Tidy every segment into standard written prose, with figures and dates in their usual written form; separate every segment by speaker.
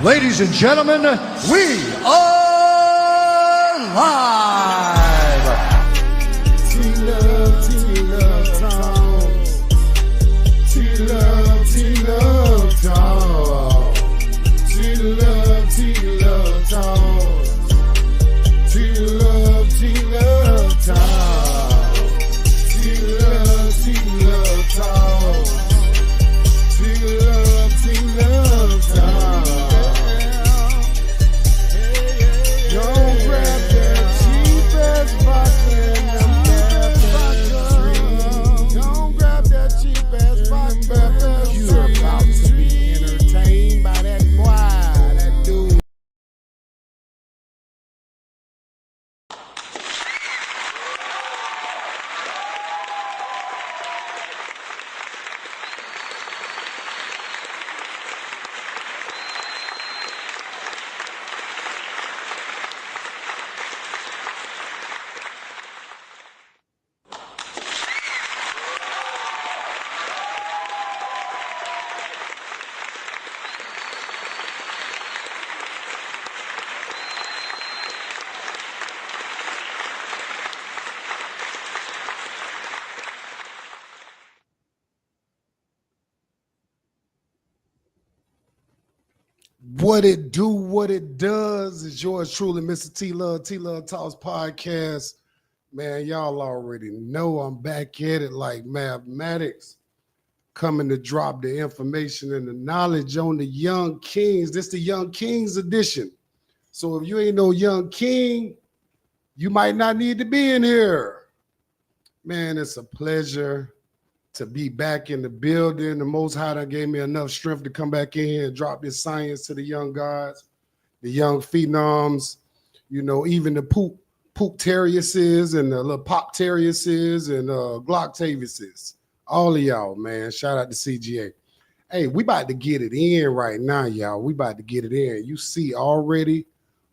Speaker 1: Ladies and gentlemen, we are live.
Speaker 2: T-Love talk. T-Love talk. T-Love talk. T-Love talk. T-Love talk. T-Love talk. Don't grab that cheapest vodka in the bathroom. Don't grab that cheapest vodka. You're about to be entertained by that boy, that dude. What it do, what it does is yours truly, Mr. T-Love Talks podcast. Man, y'all already know I'm back at it like mathematics, coming to drop the information and the knowledge on the Young Kings. This the Young Kings edition. So if you ain't no Young King, you might not need to be in here. Man, it's a pleasure to be back in the building. The Most High done gave me enough strength to come back in here and drop this science to the young guys, the young phenoms, you know, even the Pook Terriuses and the little Pop Terriuses and Glocktaviuses. All of y'all, man. Shout out to CGA. Hey, we about to get it in right now, y'all. We about to get it in. You see already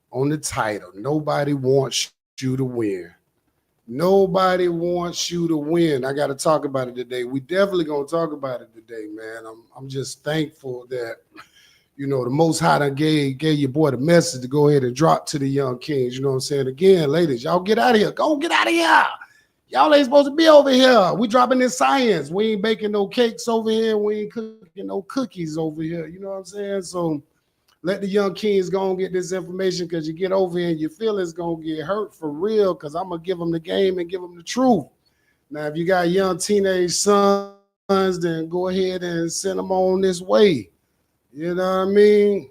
Speaker 2: on the title, nobody wants you to win. Nobody wants you to win. I got to talk about it today. We definitely going to talk about it today, man. I'm just thankful that, you know, the Most High done gave your boy the message to go ahead and drop to the Young Kings. You know what I'm saying? Again, ladies, y'all get out of here. Go get out of here. Y'all ain't supposed to be over here. We dropping this science. We ain't baking no cakes over here. We ain't cooking no cookies over here. You know what I'm saying? So let the Young Kings go and get this information, because you get over here and your feelings going to get hurt for real, because I'm going to give them the game and give them the truth. Now, if you got young teenage sons, then go ahead and send them on this way. You know what I mean?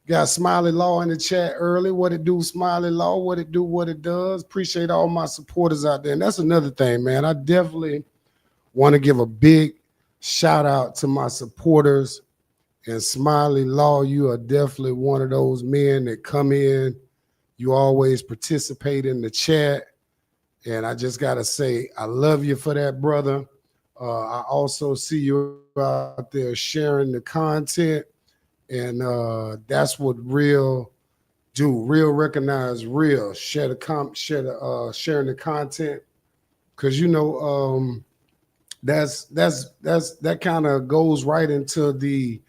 Speaker 2: Got Smiley Law in the chat early. What it do, Smiley Law? What it do, what it does. Appreciate all my supporters out there. And that's another thing, man. I definitely want to give a big shout out to my supporters. And Smiley Law, you are definitely one of those men that come in. You always participate in the chat. And I just got to say, I love you for that, brother. I also see you out there sharing the content. And that's what real do. Real recognize real. Sharing the content. Because, you know, that kind of goes right into the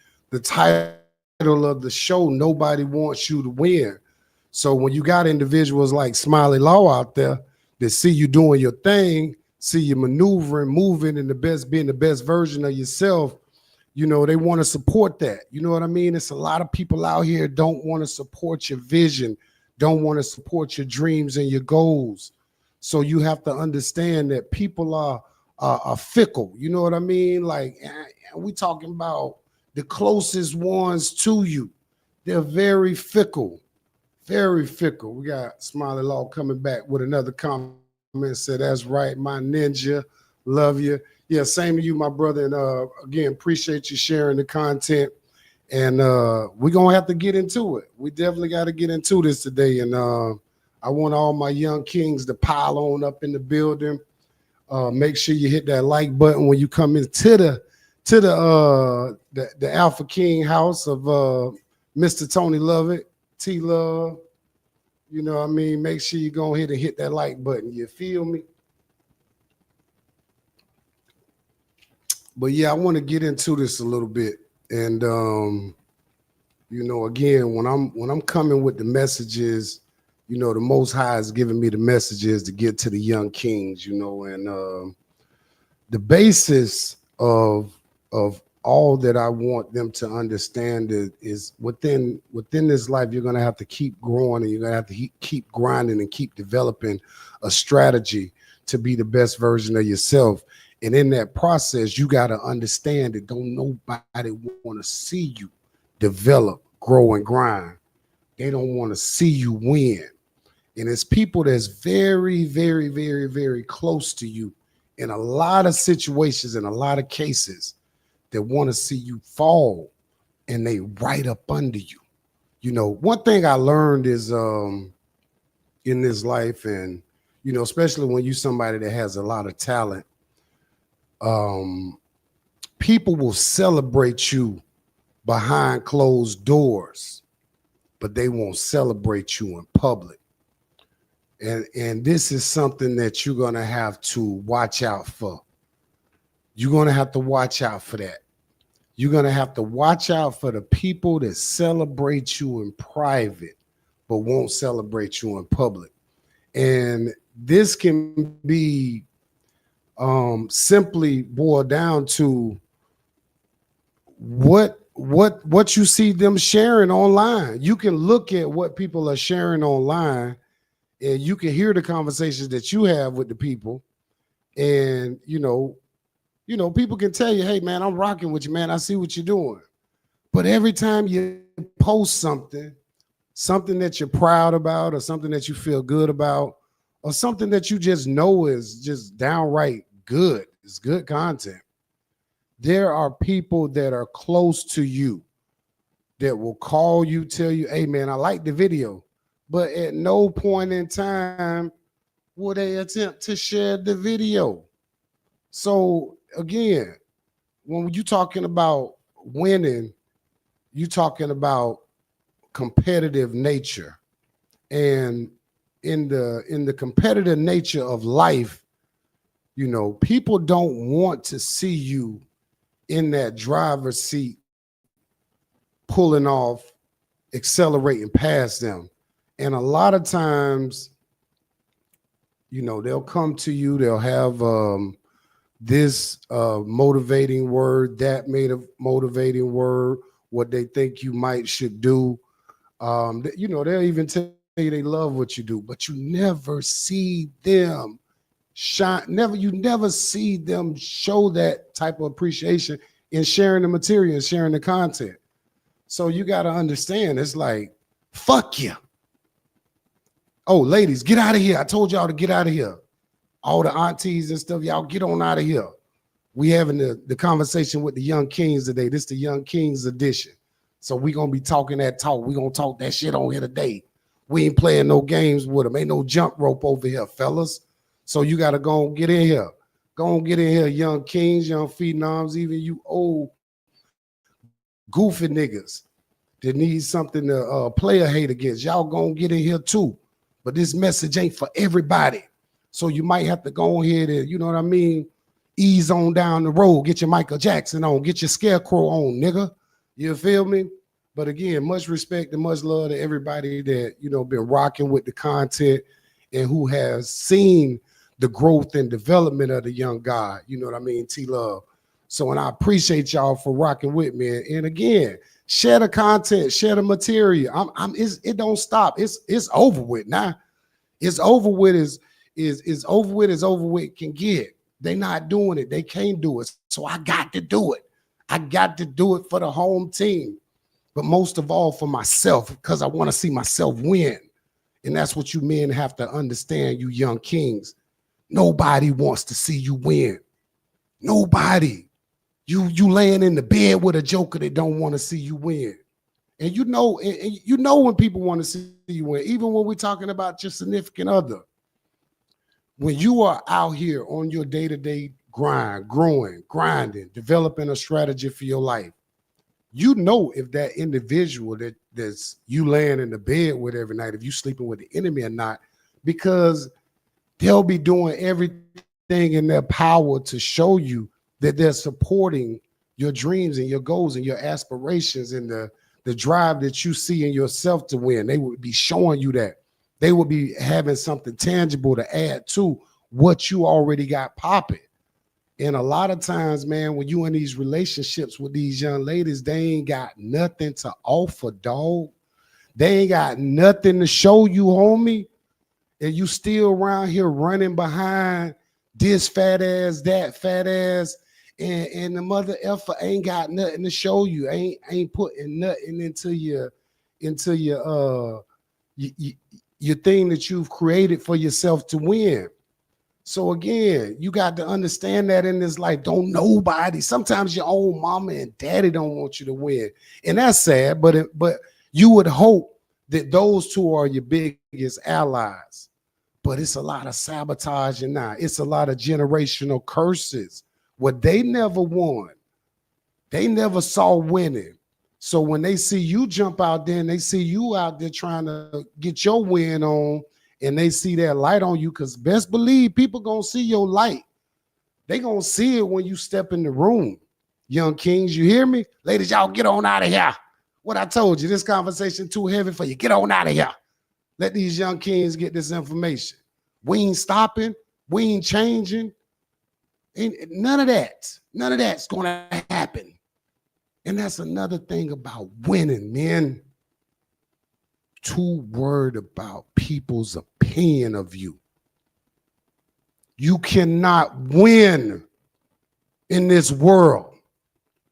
Speaker 2: title of the show. Nobody wants you to win. So when you got individuals like Smiley Law out there that see you doing your thing, see you maneuvering, moving, and being the best version of yourself, you know, they want to support that. You know what I mean? It's a lot of people out here don't want to support your vision, don't want to support your dreams and your goals. So you have to understand that people are fickle. You know what I mean? Like, we talking about the closest ones to you. They're very fickle, very fickle. We got Smiley Law coming back with another comment. Said, that's right, my ninja. Love you. Yeah, same to you, my brother. And again, appreciate you sharing the content. And we're going to have to get into it. We definitely got to get into this today. And I want all my young kings to pile on up in the building. Make sure you hit that like button when you come into the Alpha King house of Mr. Tony Lovett, T-Love. You know what I mean? Make sure you go ahead and hit that like button. You feel me? But yeah, I want to get into this a little bit. And You know, again, when I'm coming with the messages, you know, the Most High is giving me the messages to get to the young kings, you know, and the basis of all that I want them to understand is within this life, you're going to have to keep growing, and you're going to have to keep grinding and keep developing a strategy to be the best version of yourself. And in that process, you got to understand that don't nobody want to see you develop, grow, and grind. They don't want to see you win. And it's people that's very, very, very, very close to you in a lot of situations, in a lot of cases, that want to see you fall, and they right up under you. You know, one thing I learned is in this life, and, you know, especially when you're somebody that has a lot of talent, people will celebrate you behind closed doors, but they won't celebrate you in public. And this is something that you're going to have to watch out for. You're going to have to watch out for that. You're going to have to watch out for the people that celebrate you in private, but won't celebrate you in public. And this can be simply boiled down to what you see them sharing online. You can look at what people are sharing online, and you can hear the conversations that you have with the people. And, you know, people can tell you, hey, man, I'm rocking with you, man. I see what you're doing. But every time you post something that you're proud about, or something that you feel good about, or something that you just know is just downright good, it's good content, there are people that are close to you that will call you, tell you, hey, man, I like the video. But at no point in time will they attempt to share the video. So again, when you're talking about winning, you're talking about competitive nature. And in the competitive nature of life, you know, people don't want to see you in that driver's seat, pulling off, accelerating past them. And a lot of times, you know, they'll come to you, they'll have this motivating word, that motivating word, what they think you should do. You know, they'll even tell you they love what you do, but you never see them shine. You never see them show that type of appreciation in sharing the material and sharing the content. So you got to understand, it's like, fuck you. Oh, ladies, get out of here. I told y'all to get out of here. All the aunties and stuff, y'all get on out of here. We having the conversation with the young kings today. This is the Young Kings edition. So we going to be talking that talk. We going to talk that shit on here today. We ain't playing no games with them. Ain't no jump rope over here, fellas. So you got to go and get in here. Go and get in here, young kings, young phenoms, even you old goofy niggas that need something to play a hate against. Y'all go and get in here too. But this message ain't for everybody. So you might have to go ahead and, you know what I mean, ease on down the road. Get your Michael Jackson on. Get your Scarecrow on, nigga. You feel me? But again, much respect and much love to everybody that, you know, been rocking with the content and who has seen the growth and development of the young guy. You know what I mean? T-Love. So, and I appreciate y'all for rocking with me. And again, share the content, share the material. It don't stop. It's over with now. It's over with is over with can get. They not doing it. They can't do it. So I got to do it. I got to do it for the home team, but most of all for myself, because I want to see myself win. And that's what you men have to understand, you young kings. Nobody wants to see you win. Nobody. You laying in the bed with a joker that don't want to see you win. And you know when people want to see you win, even when we're talking about your significant other. When you are out here on your day-to-day grind, growing, grinding, developing a strategy for your life, you know if that individual that's you laying in the bed with every night, if you sleeping with the enemy or not, because they'll be doing everything in their power to show you that they're supporting your dreams and your goals and your aspirations and the the drive that you see in yourself to win. They would be showing you that. They would be having something tangible to add to what you already got popping. And a lot of times, man, when you in these relationships with these young ladies, they ain't got nothing to offer, dog. They ain't got nothing to show you, homie. And you still around here running behind this fat ass, that fat ass, and the mother effer ain't got nothing to show you. Ain't putting nothing into your thing that you've created for yourself to win. So again, you got to understand that in this life, don't nobody. Sometimes your own mama and daddy don't want you to win, and that's sad. But you would hope that those two are your biggest allies. But it's a lot of sabotaging now. It's a lot of generational curses. What they never won, they never saw winning. So when they see you jump out there and they see you out there trying to get your win on, and they see that light on you, because best believe people gonna see your light. They gonna see it when you step in the room. Young kings, you hear me? Ladies, y'all get on out of here. What I told you, this conversation too heavy for you. Get on out of here. Let these young kings get this information. We ain't stopping. We ain't changing. None of that. None of that's going to happen. And that's another thing about winning, man. Too worried about people's opinion of you. You cannot win in this world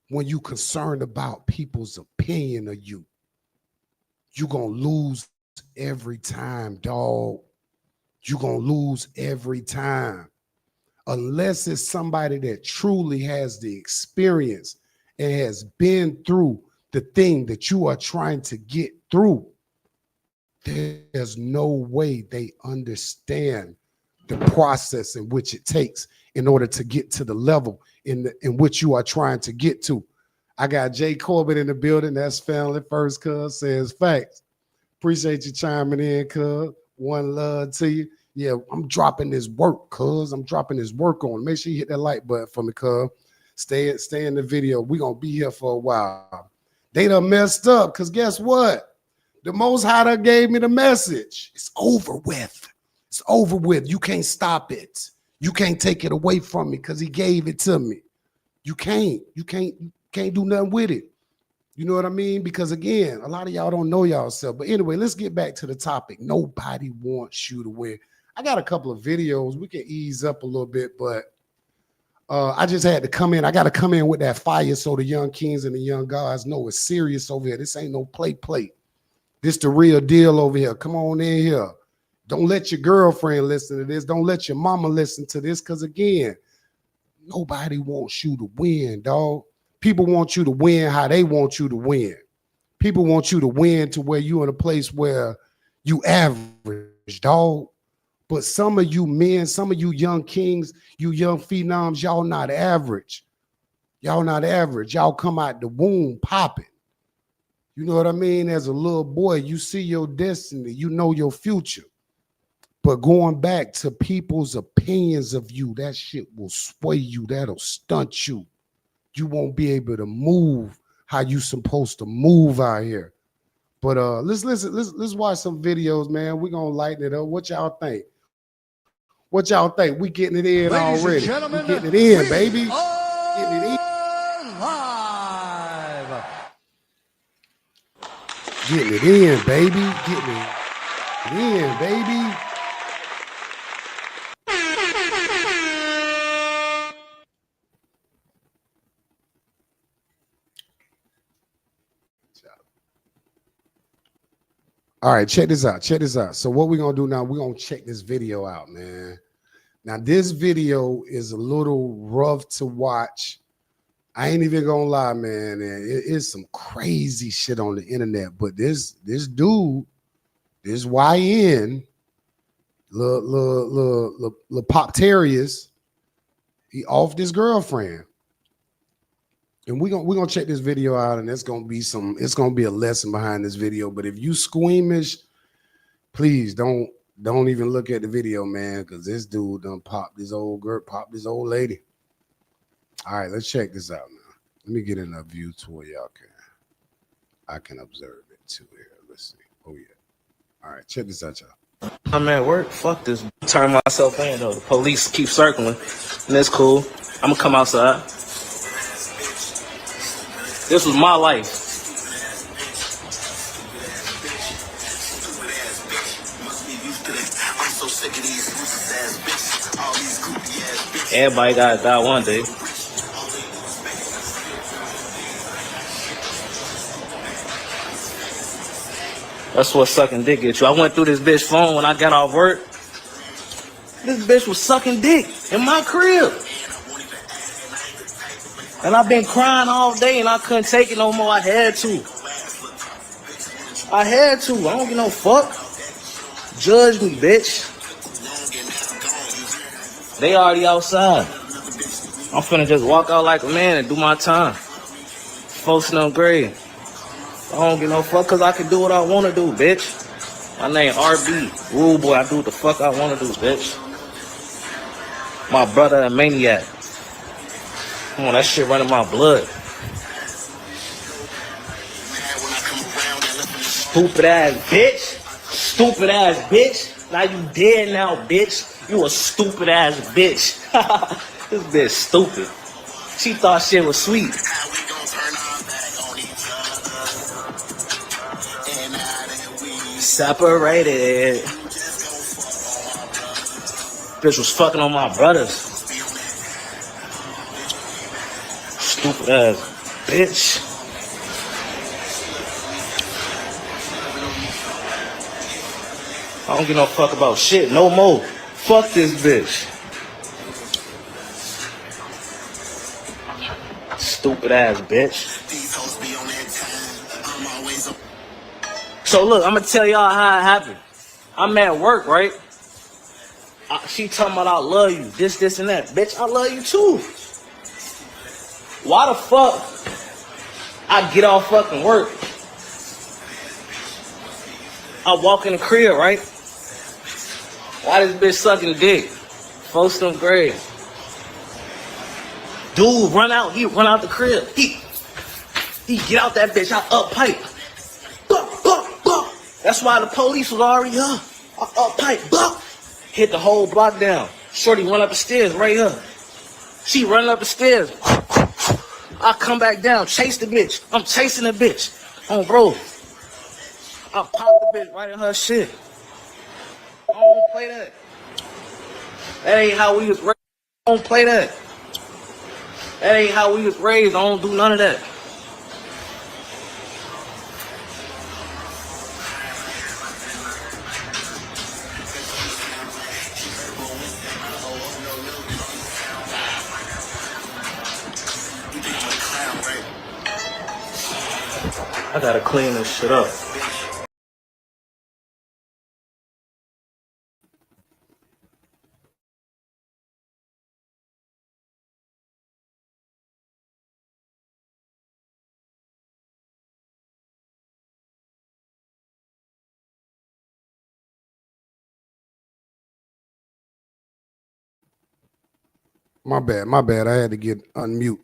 Speaker 2: when you're concerned about people's opinion of you. You're going to lose every time, dog. You're going to lose every time. Unless it's somebody that truly has the experience and has been through the thing that you are trying to get through. There's no way they understand the process in which it takes in order to get to the level in which you are trying to get to. I got Jay Corbett in the building. That's family first, cuz says facts. Appreciate you chiming in, cuz. One love to you. Yeah, I'm dropping this work, cuz. I'm dropping this work on. Make sure you hit that like button for me, cuz. Stay in the video. We're going to be here for a while. They done messed up, because guess what? The Most High done gave me the message. It's over with. It's over with. You can't stop it. You can't take it away from me because he gave it to me. You can't do nothing with it. You know what I mean? Because again, a lot of y'all don't know y'allself. But anyway, let's get back to the topic. Nobody wants you to win. I got a couple of videos. We can ease up a little bit, but I just had to come in. I got to come in with that fire so the young kings and the young gods know it's serious over here. This ain't no play. This the real deal over here. Come on in here. Don't let your girlfriend listen to this. Don't let your mama listen to this, because again, nobody wants you to win, dog. People want you to win how they want you to win. People want you to win to where you're in a place where you average, dog. But some of you men, some of you young kings, you young phenoms, y'all not average. Y'all not average. Y'all come out the womb popping. You know what I mean? As a little boy, you see your destiny. You know your future. But going back to people's opinions of you, that shit will sway you. That'll stunt you. You won't be able to move how you supposed to move out here. But let's watch some videos, man. We're gonna lighten it up. What y'all think? What y'all think? We getting it in
Speaker 1: Ladies
Speaker 2: already.
Speaker 1: and gentlemen,
Speaker 2: We getting it in,
Speaker 1: we
Speaker 2: baby.
Speaker 1: are
Speaker 2: Getting it in.
Speaker 1: live.
Speaker 2: Getting it in, baby. Getting it in, baby. All right, check this out. Check this out. So what we're going to do now, we're going to check this video out, man. Now, this video is a little rough to watch. I ain't even going to lie, man. It is some crazy shit on the internet. But this dude, this YN, Lil Pop Terriers, he off his girlfriend. And we're gonna check this video out, and it's gonna be a lesson behind this video. But if you squeamish, please don't even look at the video, man, because this dude done popped this old girl, popped this old lady. All right, let's check this out now. Let me get in a view to where y'all can. I can observe it too here. Let's see. Oh yeah. All right, check this out, y'all.
Speaker 3: I'm at work. Fuck this. Turn myself in though. The police keep circling, and that's cool. I'm gonna come outside. This was my life. Everybody gotta die one day. That's what sucking dick gets you. I went through this bitch phone when I got off work. This bitch was sucking dick in my crib. And I've been crying all day and I couldn't take it no more. I had to. I don't give no fuck. Judge me, bitch. They already outside. I'm finna just walk out like a man and do my time. Folks in them grade. I don't give no fuck because I can do what I want to do, bitch. My name RB. Rule boy, I do what the fuck I want to do, bitch. My brother a maniac. Come on, that shit running my blood. Stupid ass bitch. Stupid ass bitch. Now you dead now, bitch. You a stupid ass bitch. This bitch stupid. She thought shit was sweet. Separated. Bitch was fucking on my brothers. Stupid ass bitch. I don't give no fuck about shit no more. Fuck this bitch. Stupid ass bitch. So look, I'm gonna tell y'all how it happened. I'm at work, right? She talking about I love you, this, and that. Bitch, I love you too. Why the fuck I get off fucking work? I walk in the crib, right? Why this bitch sucking dick? Folks them grave. Dude run out, he run out the crib. He get out that bitch, I up pipe. That's why the police was already here. I up pipe, hit the whole block down. Shorty run up the stairs right here. She running up the stairs. I come back down, chase the bitch. I'm chasing the bitch. Oh, bro. I pop the bitch right in her shit. I don't play that. That ain't how we was raised. I don't play that. That ain't how we was raised. I don't do none of that. I gotta clean this shit up.
Speaker 2: My bad. I had to get unmute.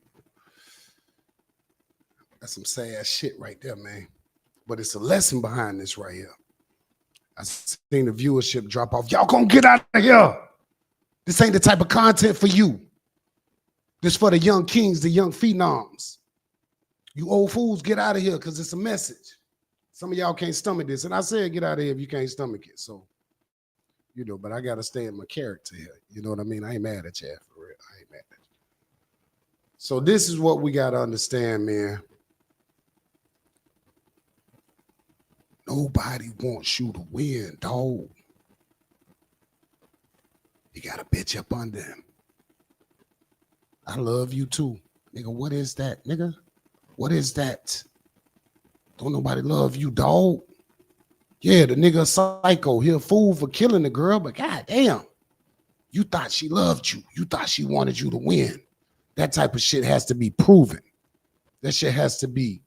Speaker 2: That's some sad shit right there, man. But it's a lesson behind this right here. I seen the viewership drop off. Y'all gonna get out of here. This ain't the type of content for you. This for the young kings, the young phenoms. You old fools, get out of here because it's a message. Some of y'all can't stomach this. And I said get out of here if you can't stomach it. So, you know, but I got to stay in my character here. You know what I mean? I ain't mad at you for real. I ain't mad at you. So this is what we got to understand, man. Nobody wants you to win, dog. You got a bitch up under him. I love you too. Nigga, what is that, nigga? What is that? Don't nobody love you, dog. Yeah, the nigga a psycho. He a fool for killing the girl, but goddamn, you thought she loved you. You thought she wanted you to win. That type of shit has to be proven. That shit had to be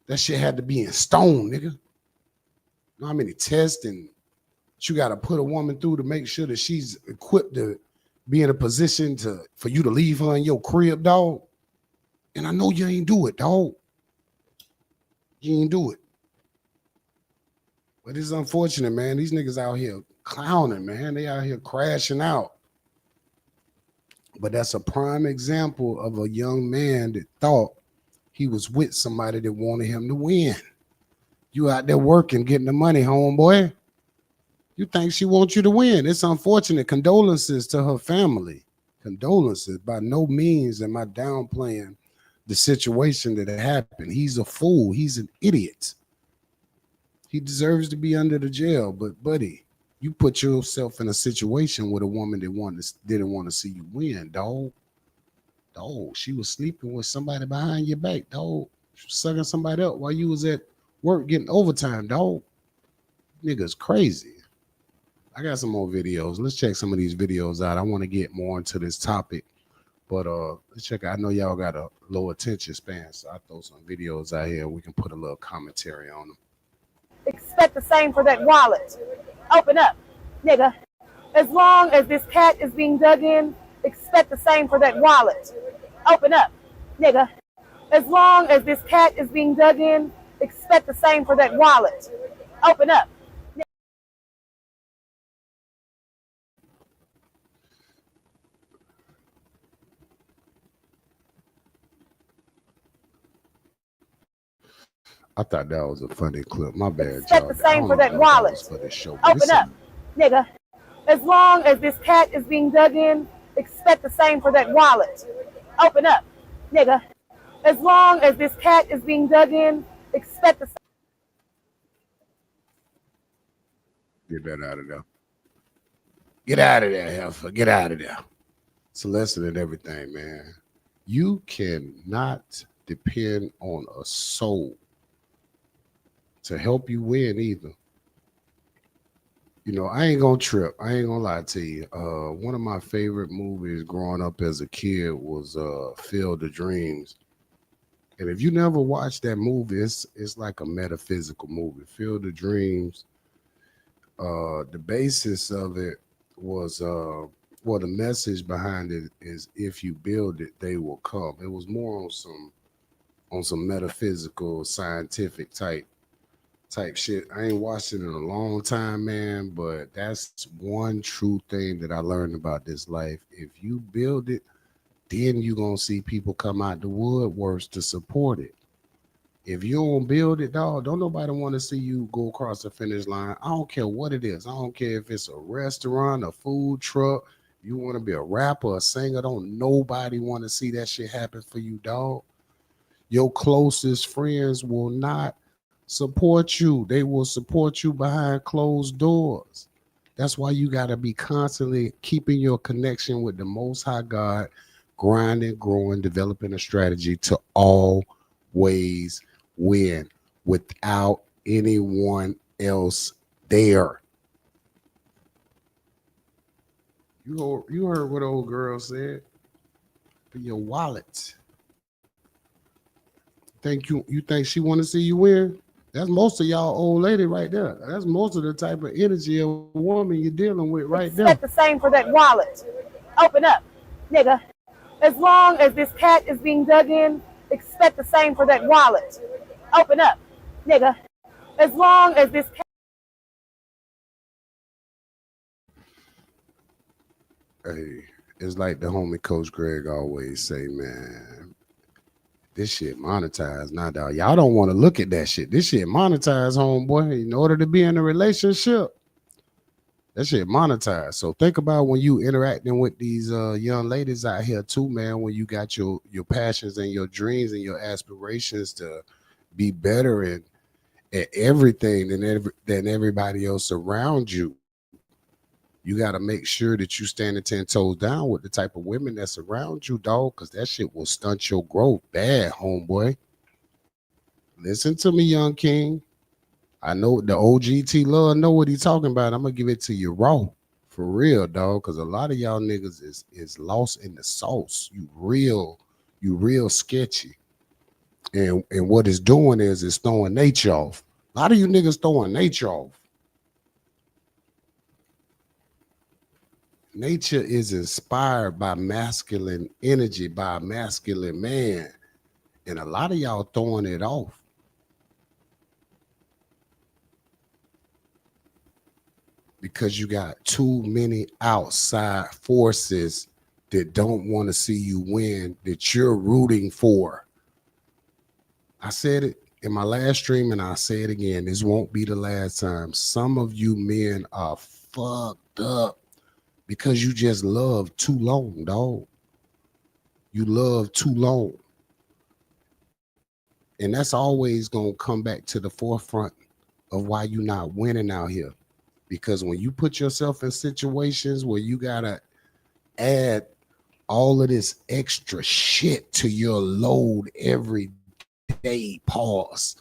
Speaker 2: in stone, nigga. You know how many tests and you got to put a woman through to make sure that she's equipped to be in a position for you to leave her in your crib, dog. And I know you ain't do it, dog. You ain't do it. But it's unfortunate, man. These niggas out here clowning, man. They out here crashing out. But that's a prime example of a young man that thought he was with somebody that wanted him to win. You out there working, getting the money, homeboy. You think she wants you to win. It's unfortunate. Condolences to her family. Condolences. By no means am I downplaying the situation that happened. He's a fool. He's an idiot. He deserves to be under the jail. But, buddy, you put yourself in a situation with a woman that didn't want to see you win, dog. Dog, she was sleeping with somebody behind your back, dog. She was sucking somebody up while you was at work getting overtime, dog. Niggas crazy. I got some more videos. Let's check some of these videos out. I want to get more into this topic. But let's check out. I know y'all got a low attention span, so I throw some videos out here. We can put a little commentary on them.
Speaker 4: Expect the same for that wallet. Open up, nigga. As long as this cat is being dug in, expect the same for that wallet. Open up, nigga. As long as this cat is being dug in, expect the same for that wallet. Open up.
Speaker 2: I thought that was a funny clip. My bad,
Speaker 4: expect
Speaker 2: y'all.
Speaker 4: the same for that wallet.
Speaker 2: For this show,
Speaker 4: open up, nigga. As long as this cat is being dug in, expect the same for that wallet. Open up, nigga. As long as this cat is being dug in, expect the same.
Speaker 2: Get that out of there. Get out of there, heifer. Get out of there. It's a lesson in everything, man. You cannot depend on a soul to help you win either. You know, I ain't gonna trip. I ain't gonna lie to you. One of my favorite movies growing up as a kid was Field of Dreams. And if you never watched that movie, it's like a metaphysical movie. Field of Dreams. The basis of it was the message behind it is if you build it, they will come. It was more on some metaphysical, scientific type shit. I ain't watched it in a long time, man, but that's one true thing that I learned about this life. If you build it, then you're going to see people come out the woodworks to support it. If you don't build it, dog, don't nobody want to see you go across the finish line. I don't care what it is. I don't care if it's a restaurant, a food truck, you want to be a rapper, a singer. Don't nobody want to see that shit happen for you, dog. Your closest friends will not support you. They will support you behind closed doors. That's why you got to be constantly keeping your connection with the Most High God, grinding, growing, developing a strategy to always win without anyone else there. You heard what old girl said. For your wallet. You think she want to see you win? That's most of y'all old lady right there. That's most of the type of energy of a woman you're dealing with right there.
Speaker 4: Expect the same for that wallet. Open up, nigga. As long as this cat is being dug in, expect the same for that wallet. Open up, nigga. As long as this cat.
Speaker 2: Hey, it's like the homie Coach Greg always say, man, this shit monetized now, dog. Y'all don't want to look at that shit. This shit monetized, homeboy. In order to be in a relationship, that shit monetized. So think about when you interacting with these young ladies out here too, man, when you got your passions and your dreams and your aspirations to be better at everything than everybody else around you. You got to make sure that you standing 10 toes down with the type of women that's around you, dog, because that shit will stunt your growth bad, homeboy. Listen to me, young king. I know the OGT love know what he's talking about. I'm going to give it to you raw, for real, dog, because a lot of y'all niggas is lost in the sauce. You real sketchy. And what it's doing is it's throwing nature off. A lot of you niggas throwing nature off. Nature is inspired by masculine energy, by a masculine man. And a lot of y'all throwing it off. because you got too many outside forces that don't want to see you win, that you're rooting for. I said it in my last stream and I'll say it again. This won't be the last time. Some of you men are fucked up because you just love too long, dog. You love too long. And that's always going to come back to the forefront of why you're not winning out here. Because when you put yourself in situations where you got to add all of this extra shit to your load every day, pause.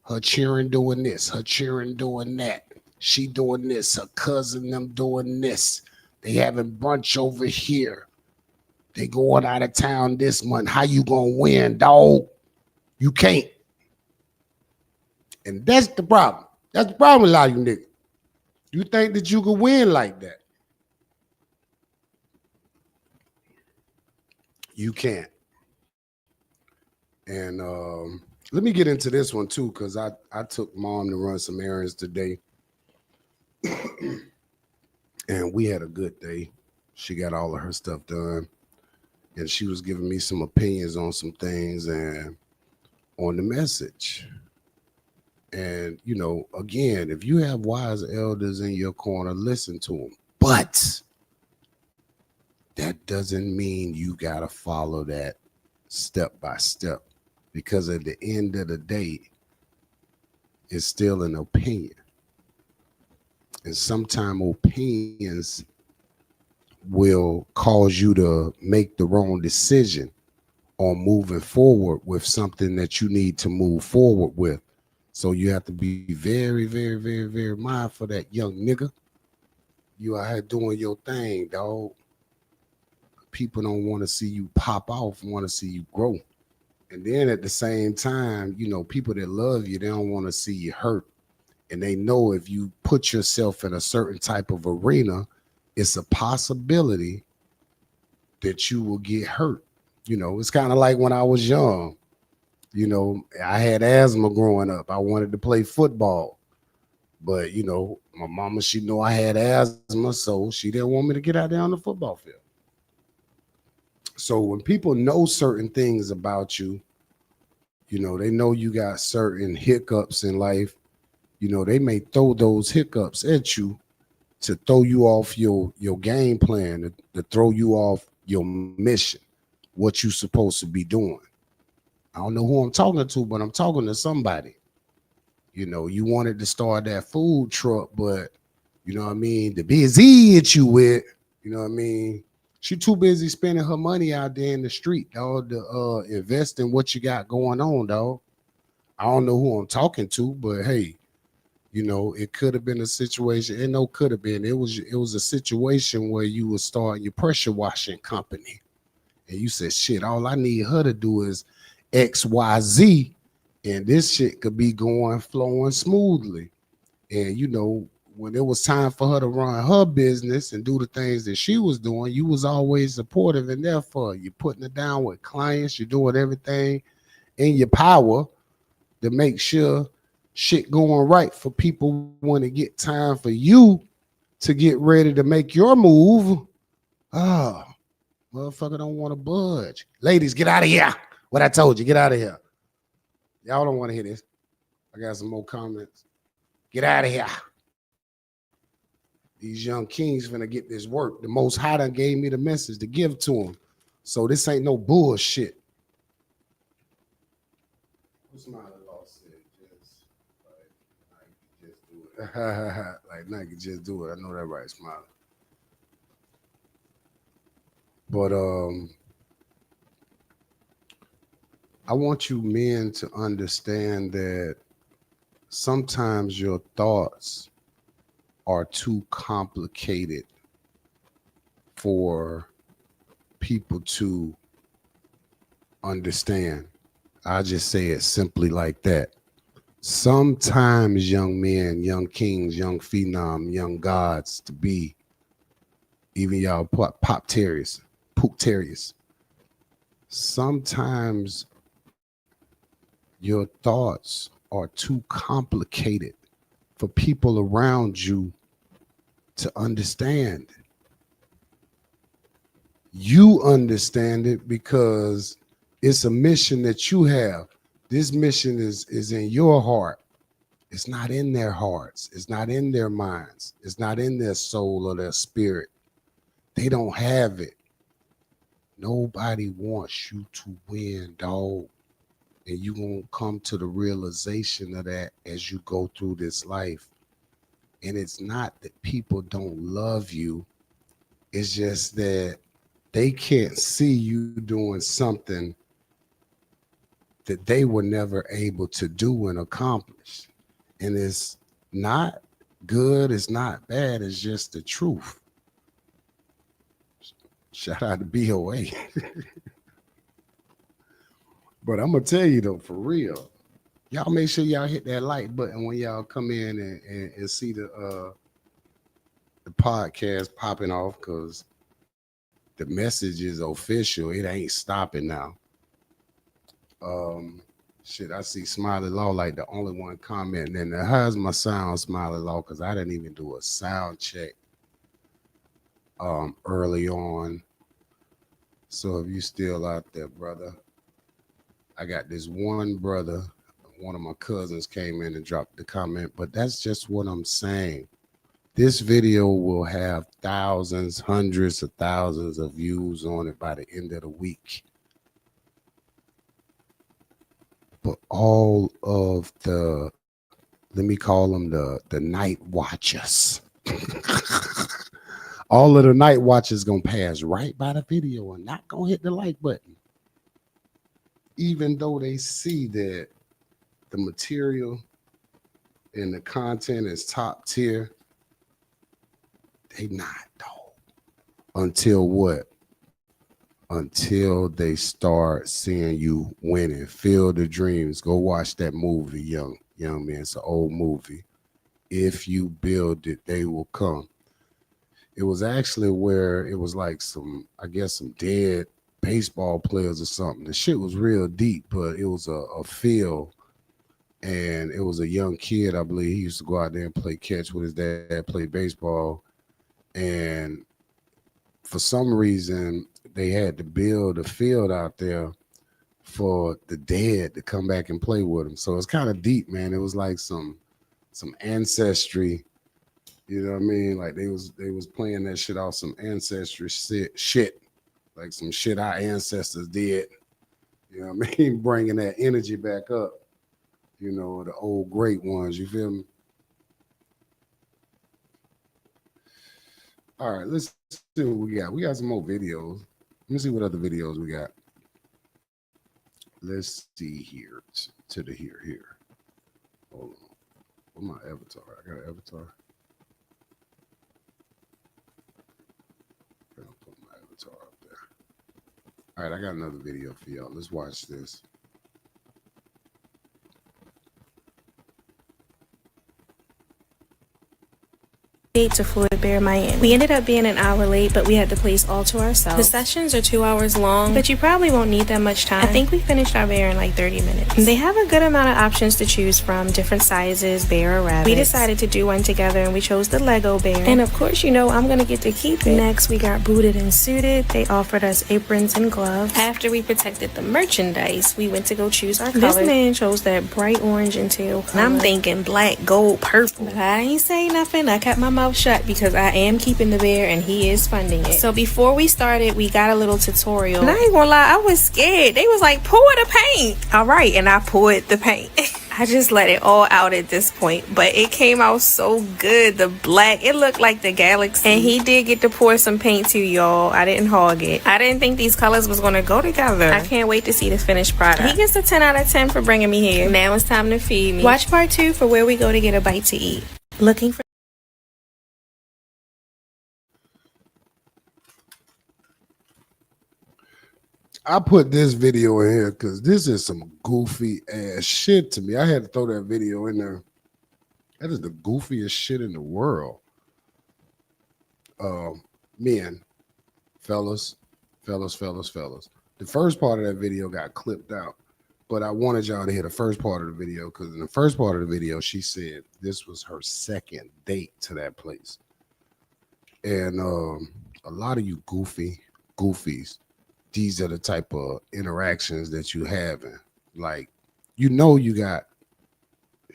Speaker 2: Her cheering doing this, her cheering doing that. She doing this, her cousin them doing this. They having brunch over here. They going out of town this month. How you gonna win, dog? You can't. And that's the problem. That's the problem with a lot of you niggas. You think that you can win like that. You can't. And let me get into this one too, because I took mom to run some errands today. And we had a good day. She got all of her stuff done. And she was giving me some opinions on some things and on the message. And, you know, again, if you have wise elders in your corner, listen to them. But that doesn't mean you got to follow that step by step. Because at the end of the day, it's still an opinion. And sometimes opinions will cause you to make the wrong decision on moving forward with something that you need to move forward with. So you have to be very, very, very, very mindful of that, young nigga. You out here doing your thing, dog. People don't want to see you pop off, want to see you grow. And then at the same time, you know, people that love you, they don't want to see you hurt. And they know if you put yourself in a certain type of arena, it's a possibility that you will get hurt. You know, it's kind of like when I was young. You know, I had asthma growing up. I wanted to play football. But, you know, my mama, she knew I had asthma, so she didn't want me to get out there on the football field. So when people know certain things about you, you know, they know you got certain hiccups in life. You know, they may throw those hiccups at you to throw you off your game plan, to throw you off your mission, what you're supposed to be doing. I don't know who I'm talking to, but I'm talking to somebody. You know, you wanted to start that food truck, but, you know what I mean, the busy at you with, you know what I mean, she too busy spending her money out there in the street, dog, to invest in what you got going on, dog. I don't know who I'm talking to, but hey, you know, it could have been a situation. It no could have been. It was a situation where you were starting your pressure washing company. And you said, shit, all I need her to do is XYZ, and this shit could be flowing smoothly. And, you know, when it was time for her to run her business and do the things that she was doing, you was always supportive and there for her. You're putting it down with clients. You're doing everything in your power to make sure shit going right for people when it get time for you to get ready to make your move. Motherfucker don't want to budge. Ladies, get out of here. What I told you, get out of here. Y'all don't want to hear this. I got some more comments. Get out of here. These young kings finna get this work. The Most High done gave me the message to give to them. So this ain't no bullshit. What's my law said? Just do it. Like Nike, just do it. I know that right, Smiley. But I want you men to understand that sometimes your thoughts are too complicated for people to understand. I just say it simply like that. Sometimes young men, young kings, young phenom, young gods to be, even y'all pop terriers, poop terriers. Sometimes your thoughts are too complicated for people around you to understand. You understand it because it's a mission that you have. This mission is in your heart. It's not in their hearts. It's not in their minds. It's not in their soul or their spirit. They don't have it. Nobody wants you to win, dog. And you're going to come to the realization of that as you go through this life. And it's not that people don't love you. It's just that they can't see you doing something that they were never able to do and accomplish. And it's not good, it's not bad, it's just the truth. Shout out to BOA. But I'm going to tell you though, for real, y'all make sure y'all hit that like button when y'all come in and see the podcast popping off, because the message is official. It ain't stopping now. Shit, I see Smiley Law like the only one commenting. And how's my sound, Smiley Law? Because I didn't even do a sound check early on. So if you still out there, brother, I got this one brother, one of my cousins came in and dropped the comment, but that's just what I'm saying. This video will have thousands, hundreds of thousands of views on it by the end of the week. But all of the, let me call them the night watchers. All of the night watchers gonna pass right by the video and not gonna hit the like button. Even though they see that the material and the content is top tier, they not, though. Until what? Until they start seeing you winning. Field of Dreams. Go watch that movie, young man. It's an old movie. If you build it, they will come. It was actually where it was like some, I guess, some dead baseball players or something. The shit was real deep, but it was a field, and it was a young kid, I believe. He used to go out there and play catch with his dad, play baseball, and for some reason they had to build a field out there for the dead to come back and play with them. So it's kind of deep, man. It was like some ancestry, you know what I mean? Like they was playing that shit off some ancestry shit, like some shit our ancestors did. You know what I mean? Bringing that energy back up, you know, the old great ones. You feel me? All right, let's see what we got. We got some more videos. Let me see what other videos we got. Let's see here. To the here. Hold on. Where's my avatar? I got an avatar. I'll put my avatar up there. All right, I got another video for y'all. Let's watch this.
Speaker 5: To Floyd Bear Miami. We ended up being an hour late, but we had the place all to ourselves. The sessions are 2 hours long, but you probably won't need that much time. I think we finished our bear in like 30 minutes. They have a good amount of options to choose from, different sizes, bear or rabbit. We decided to do one together and we chose the Lego bear. And of course, you know I'm gonna get to keep it. Next, we got booted and suited. They offered us aprons and gloves. After we protected the merchandise, we went to go choose our color. This man chose that bright orange and teal color. And I'm thinking black, gold, purple. But I ain't say nothing. I kept my mouth shut because I am keeping the bear and he is funding it. So before we started, we got a little tutorial. And I ain't gonna lie, I was scared. They was like, pour the paint. All right, and I poured the paint. I just let it all out at this point, but it came out so good. The black, it looked like the galaxy. And he did get to pour some paint too, y'all. I didn't hog it. I didn't think these colors was gonna go together. I can't wait to see the finished product. He gets a 10 out of 10 for bringing me here. Now it's time to feed me. Watch part 2 for where we go to get a bite to eat. Looking for
Speaker 2: I put this video in here because this is some goofy ass shit to me. I had to throw that video in there. That is the goofiest shit in the world. Men, fellas. The first part of that video got clipped out. But I wanted y'all to hear the first part of the video because in the first part of the video, she said this was her second date to that place. And a lot of you goofies, these are the type of interactions that you having. Like, you know, you got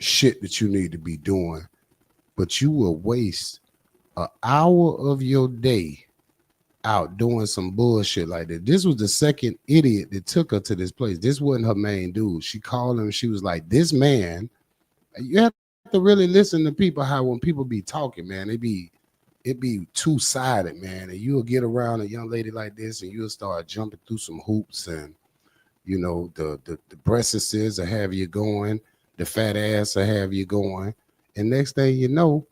Speaker 2: shit that you need to be doing, but you will waste an hour of your day out doing some bullshit like that. This was the second idiot that took her to this place. This wasn't her main dude. She called him. She was like, this man, you have to really listen to people, how when people be talking, man, it be two-sided, man. And you'll get around a young lady like this and you'll start jumping through some hoops, and you know, the breasts will have you going, the fat ass will have you going. And next thing you know,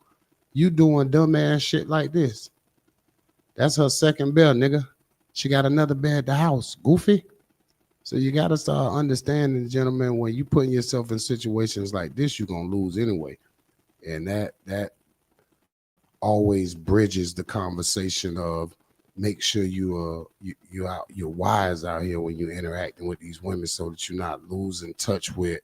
Speaker 2: you doing dumbass shit like this. That's her second bell, nigga. She got another bell at the house, goofy. So you got to start understanding, gentlemen, when you putting yourself in situations like this, you're going to lose anyway. And that always bridges the conversation of make sure you're wise out here when you're interacting with these women so that you're not losing touch with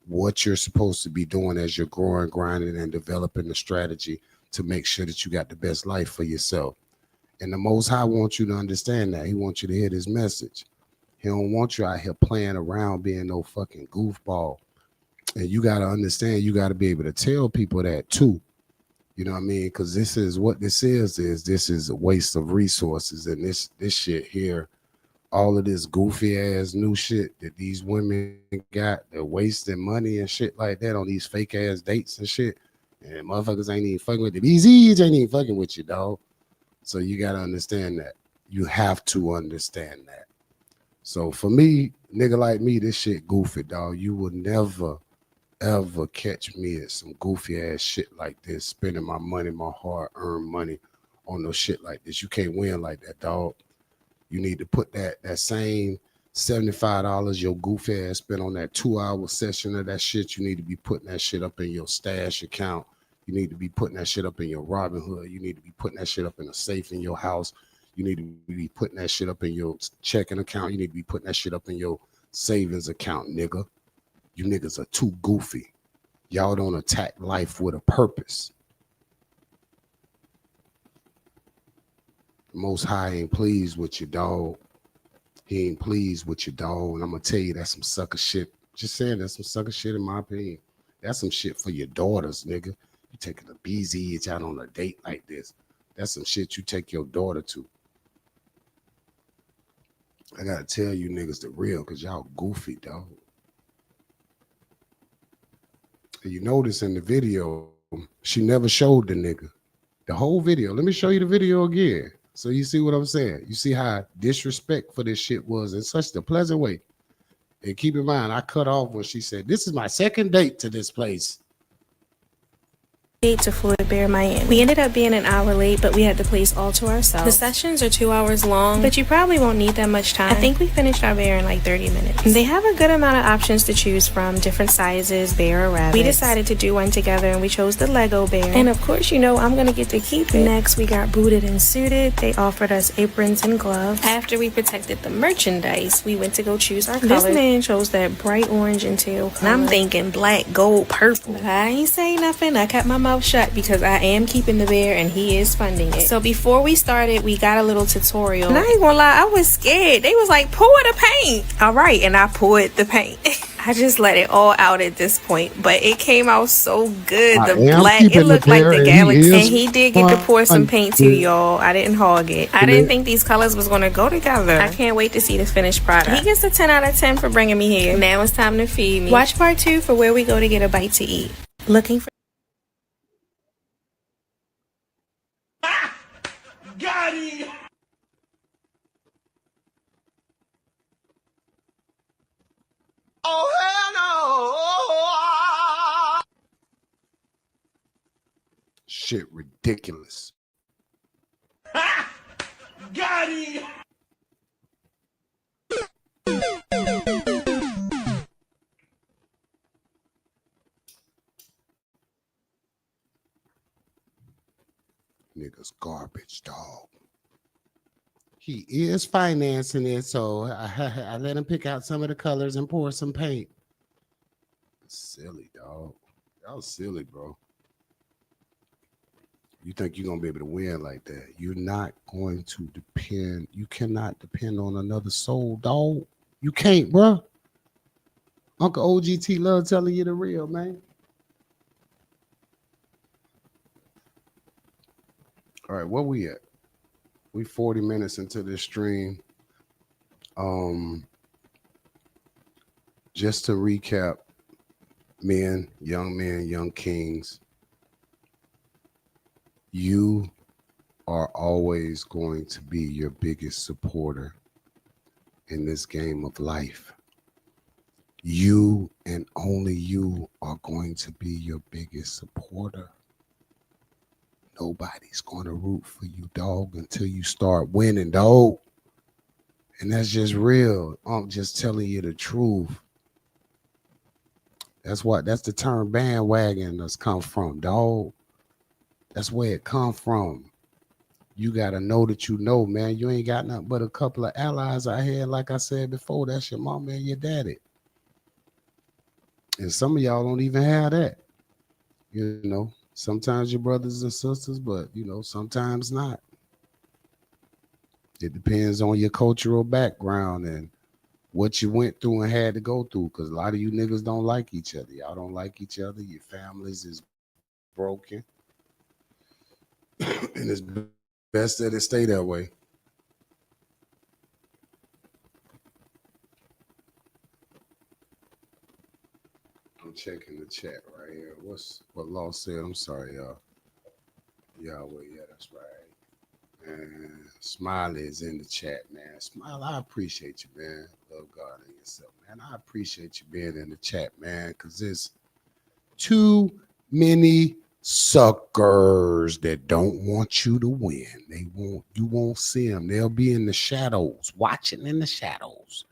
Speaker 2: what you're supposed to be doing as you're growing, grinding, and developing the strategy to make sure that you got the best life for yourself. And the Most High wants you to understand that. He wants you to hear this message. He don't want you out here playing around being no fucking goofball. And you got to understand, you got to be able to tell people that too. You know what I mean? Because this is what this is this is a waste of resources. And this shit here, all of this goofy ass new shit that these women got, they're wasting money and shit like that on these fake ass dates and shit. And motherfuckers ain't even fucking with it. These ain't even fucking with you, dog. So you got to understand that. You have to understand that. So for me, nigga like me, this shit goofy, dog. You will never, ever catch me at some goofy ass shit like this, spending my money, my hard-earned money on no shit like this. You can't win like that, dog. You need to put that same $75 your goofy ass spent on that 2-hour session of that shit. You need to be putting that shit up in your stash account. You need to be putting that shit up in your Robinhood. You need to be putting that shit up in a safe in your house. You need to be putting that shit up in your checking account. You need to be putting that shit up in your savings account, nigga. You niggas are too goofy. Y'all don't attack life with a purpose. The Most High ain't pleased with you, dog. He ain't pleased with you, dog. And I'm going to tell you, that's some sucker shit. Just saying, that's some sucker shit in my opinion. That's some shit for your daughters, nigga. You taking a BZ out on a date like this. That's some shit you take your daughter to. I got to tell you niggas the real because y'all goofy, dog. You notice in the video, she never showed the nigga. The whole video. Let me show you the video again. So you see what I'm saying? You see how disrespect for this shit was in such a pleasant way. And keep in mind, I cut off when she said, this is my second date to this place.
Speaker 5: To Floyd Bear, Miami. We ended up being an hour late, but we had the place all to ourselves. The sessions are 2 hours long, but you probably won't need that much time. I think we finished our bear in like 30 minutes. They have a good amount of options to choose from, different sizes, bear or rabbit. We decided to do one together and we chose the Lego bear. And of course, you know, I'm gonna get to keep it. Next, we got booted and suited. They offered us aprons and gloves. After we protected the merchandise, we went to go choose our color. This man chose that bright orange and teal color. And I'm thinking black, gold, purple. But I ain't say nothing. I kept my mouth shut because I am keeping the bear and he is funding it. So before we started, we got a little tutorial. And I ain't gonna lie, I was scared. They was like, pour the paint. All right, and I poured the paint. I just let it all out at this point, but it came out so good. The black, it looked like the galaxy. And he did get to pour some paint too, y'all. I didn't hog it. I didn't think these colors was gonna go together. I can't wait to see the finished product. He gets a 10 out of 10 for bringing me here. Now it's time to feed me. Watch part 2 for where we go to get a bite to eat. Looking for
Speaker 3: Got him! Oh, hell no!
Speaker 2: Shit ridiculous.
Speaker 3: Got him!
Speaker 2: Niggas garbage, dog. He is financing it, so I let him pick out some of the colors and pour some paint. Silly, dog. That was silly, bro. You think you're gonna be able to win like that? You're not going to depend. You cannot depend on another soul, dog. You can't, bro. Uncle OGT love telling you the real, man. All right, where we at? We 40 minutes into this stream. Just to recap, men, young kings, you are always going to be your biggest supporter in this game of life. You and only you are going to be your biggest supporter. Nobody's going to root for you, dog, until you start winning, dog. And that's just real. I'm just telling you the truth. That's the term bandwagon that's come from, dog. That's where it come from. You got to know that you know, man. You ain't got nothing but a couple of allies out here. Like I said before, that's your mama and your daddy. And some of y'all don't even have that. You know, sometimes your brothers and sisters, but, you know, sometimes not. It depends on your cultural background and what you went through and had to go through, because a lot of you niggas don't like each other. Y'all don't like each other. Your families is broken. And it's best that it stay that way. I'm checking the chat right here. What Law said? I'm sorry, y'all. Yahweh, yeah, that's right. And Smiley is in the chat, man. Smiley, I appreciate you, man. Love God and yourself, man. I appreciate you being in the chat, man, because there's too many suckers that don't want you to win. You won't see them. They'll be in the shadows, watching in the shadows.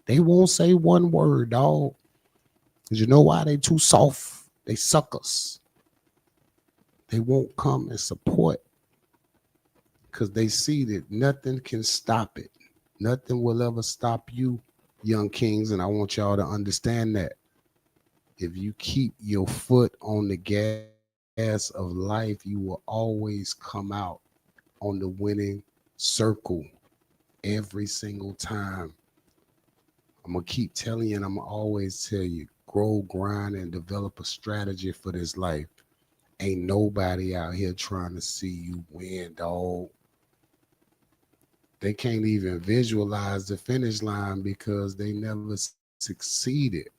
Speaker 2: They won't say one word, dog. Because you know why? They too soft. They suckers. They won't come and support because they see that nothing can stop it. Nothing will ever stop you, young kings, and I want y'all to understand that. If you keep your foot on the gas of life, you will always come out on the winning circle every single time. I'm going to keep telling you, and I'm going to always tell you, grow, grind, and develop a strategy for this life. Ain't nobody out here trying to see you win, dog. They can't even visualize the finish line because they never succeeded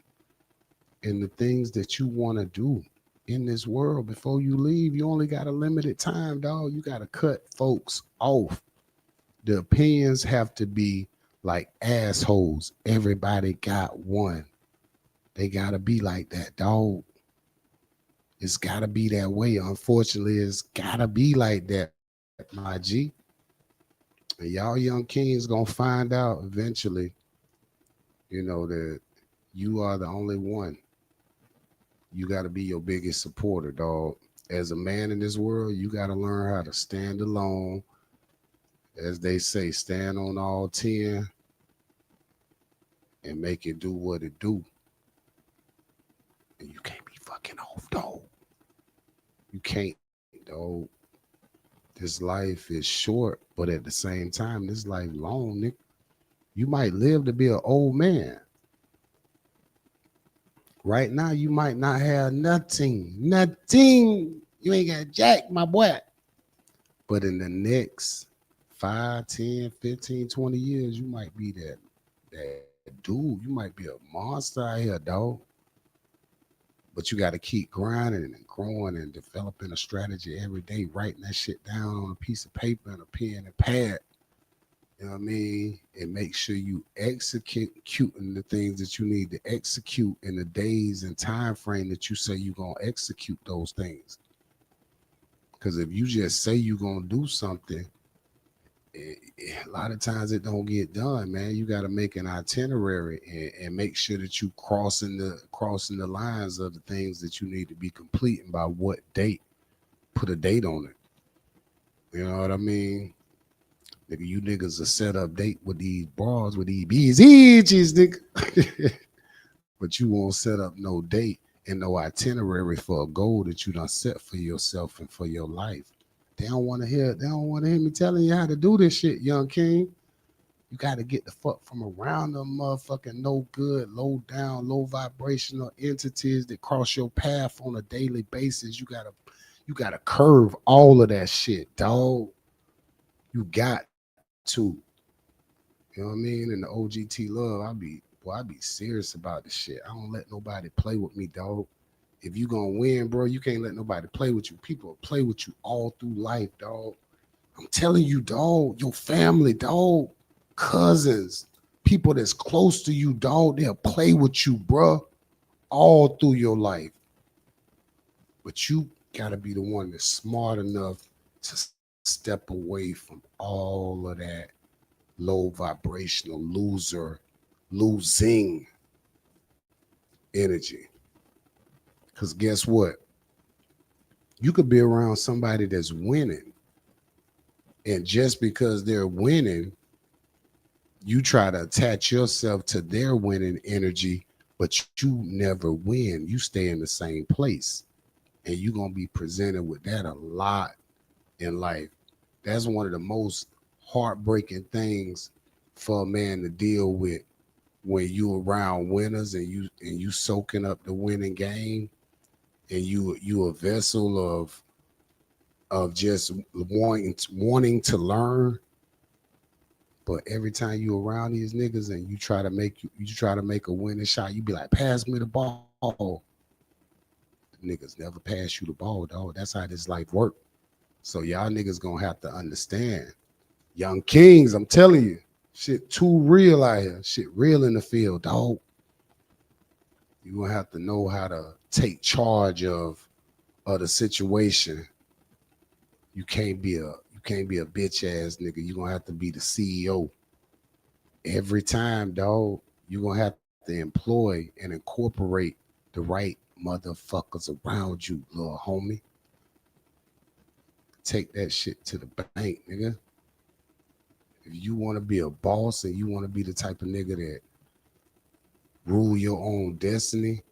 Speaker 2: in the things that you want to do in this world. Before you leave, you only got a limited time, dog. You got to cut folks off. The opinions have to be like assholes. Everybody got one. They got to be like that, dog. It's got to be that way. Unfortunately, it's got to be like that, my G. And y'all young kings going to find out eventually, you know, that you are the only one. You got to be your biggest supporter, dog. As a man in this world, you got to learn how to stand alone. As they say, stand on all 10 and make it do what it do. And you can't be fucking off, dog. You can't, dog. This life is short, but at the same time, this life long, nigga. You might live to be an old man. Right now, you might not have nothing. You ain't got jack, my boy. But in the next 5, 10, 15, 20 years, you might be that dude. You might be a monster out here, dog. But you got to keep grinding and growing and developing a strategy every day, writing that shit down on a piece of paper and a pen and pad. You know what I mean? And make sure you executing the things that you need to execute in the days and time frame that you say you're going to execute those things. Because if you just say you're going to do something, a lot of times it don't get done, man. You got to make an itinerary and make sure that you crossing the lines of the things that you need to be completing by what date. Put a date on it. You know what I mean? Nigga, you niggas a set up date with these bras, with these BZs, nigga. But you won't set up no date and no itinerary for a goal that you done set for yourself and for your life. They don't want to hear me telling you how to do this shit, young king. You got to get the fuck from around them motherfucking no good, low down, low vibrational entities that cross your path on a daily basis. You gotta curve all of that shit, dog. You got to. You know what I mean? And the OGT love, I be serious about this shit. I don't let nobody play with me, dog. If you gonna win, bro, you can't let nobody play with you. People play with you all through life, dog. I'm telling you, dog, your family, dog, cousins, people that's close to you, dog, they'll play with you, bro, all through your life. But you gotta be the one that's smart enough to step away from all of that low vibrational losing energy. Because guess what? You could be around somebody that's winning, and just because they're winning, you try to attach yourself to their winning energy, but you never win. You stay in the same place, and you're going to be presented with that a lot in life. That's one of the most heartbreaking things for a man to deal with when you around winners and you soaking up the winning game, and you a vessel of just wanting to learn. But every time you around these niggas and you try to make a winning shot, you be like, pass me the ball. The niggas never pass you the ball, dog. That's how this life work. So y'all niggas gonna have to understand. Young kings, I'm telling you, shit too real out here. Shit real in the field, dog. You gonna have to know how to take charge of the situation. You can't be a bitch ass nigga. You're gonna have to be the CEO. Every time, dog, you're gonna have to employ and incorporate the right motherfuckers around you, little homie. Take that shit to the bank, nigga. If you want to be a boss and you want to be the type of nigga that rule your own destiny,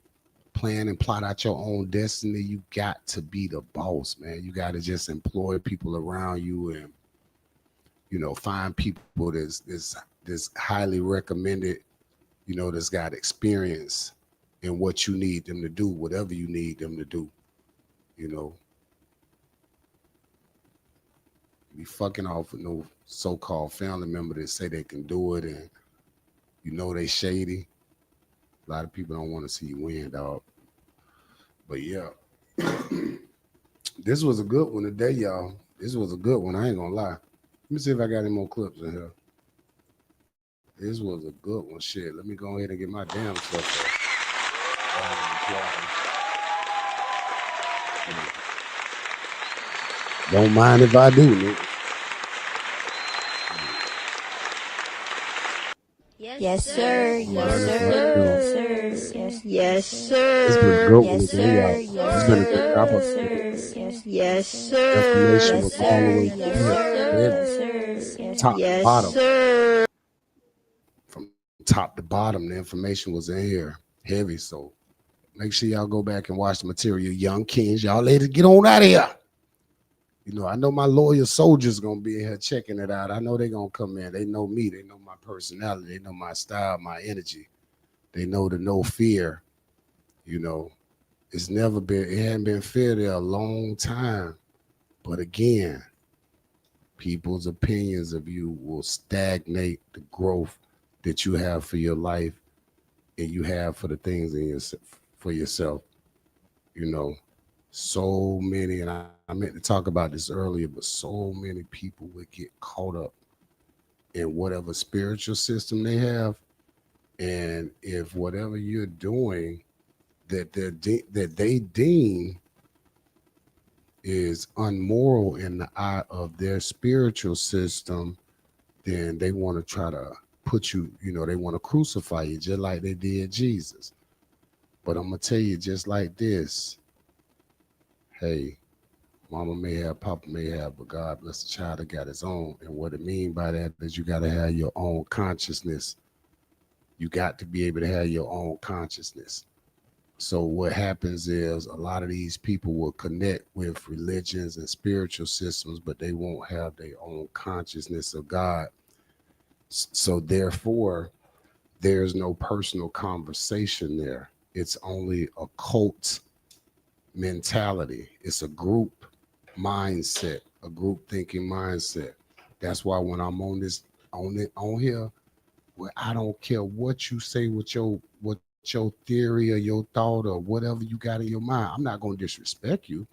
Speaker 2: plan and plot out your own destiny, you got to be the boss, man. You got to just employ people around you and, you know, find people that's highly recommended, you know, that's got experience in what you need them to do, whatever you need them to do, you know. Be fucking off with no so-called family member that say they can do it and you know they shady. A lot of people don't want to see you win, dog. But yeah, this was a good one today, y'all. This was a good one. I ain't gonna lie. Let me see if I got any more clips in here. This was a good one. Shit, let me go ahead and get my damn stuff up. Don't mind if I do, nigga.
Speaker 6: Yes, sir. Yes, sir. Yes, sir.
Speaker 2: It's been a good one
Speaker 6: Yes,
Speaker 2: today,
Speaker 6: sir.
Speaker 2: y'all. It's been a good topic.
Speaker 6: Yes, sir.
Speaker 2: Information was all the way top to bottom. From top to bottom, the information was in here heavy. So make sure y'all go back and watch the material. Young Kings, y'all ladies, get on out of here. You know, I know my loyal soldiers gonna be in here checking it out. I know they're gonna come in. They know me. They know my personality. They know my style, my energy. They know the no fear. You know, it hadn't been fear there a long time. But again, people's opinions of you will stagnate the growth that you have for your life and you have for the things for yourself. You know, so many, and I meant to talk about this earlier, but so many people would get caught up in whatever spiritual system they have. And if whatever you're doing that they deem is unmoral in the eye of their spiritual system, then they want to try to put you, you know, they want to crucify you just like they did Jesus. But I'm going to tell you just like this. Hey, Mama may have, Papa may have, but God bless the child that got his own. And what it mean by that is you got to have your own consciousness. You got to be able to have your own consciousness. So what happens is a lot of these people will connect with religions and spiritual systems, but they won't have their own consciousness of God. So therefore, there's no personal conversation there. It's only a cult mentality. It's a group mindset, a group thinking mindset. That's why when I'm on this on here, where I don't care what you say with your theory or your thought or whatever you got in your mind, I'm not gonna disrespect you.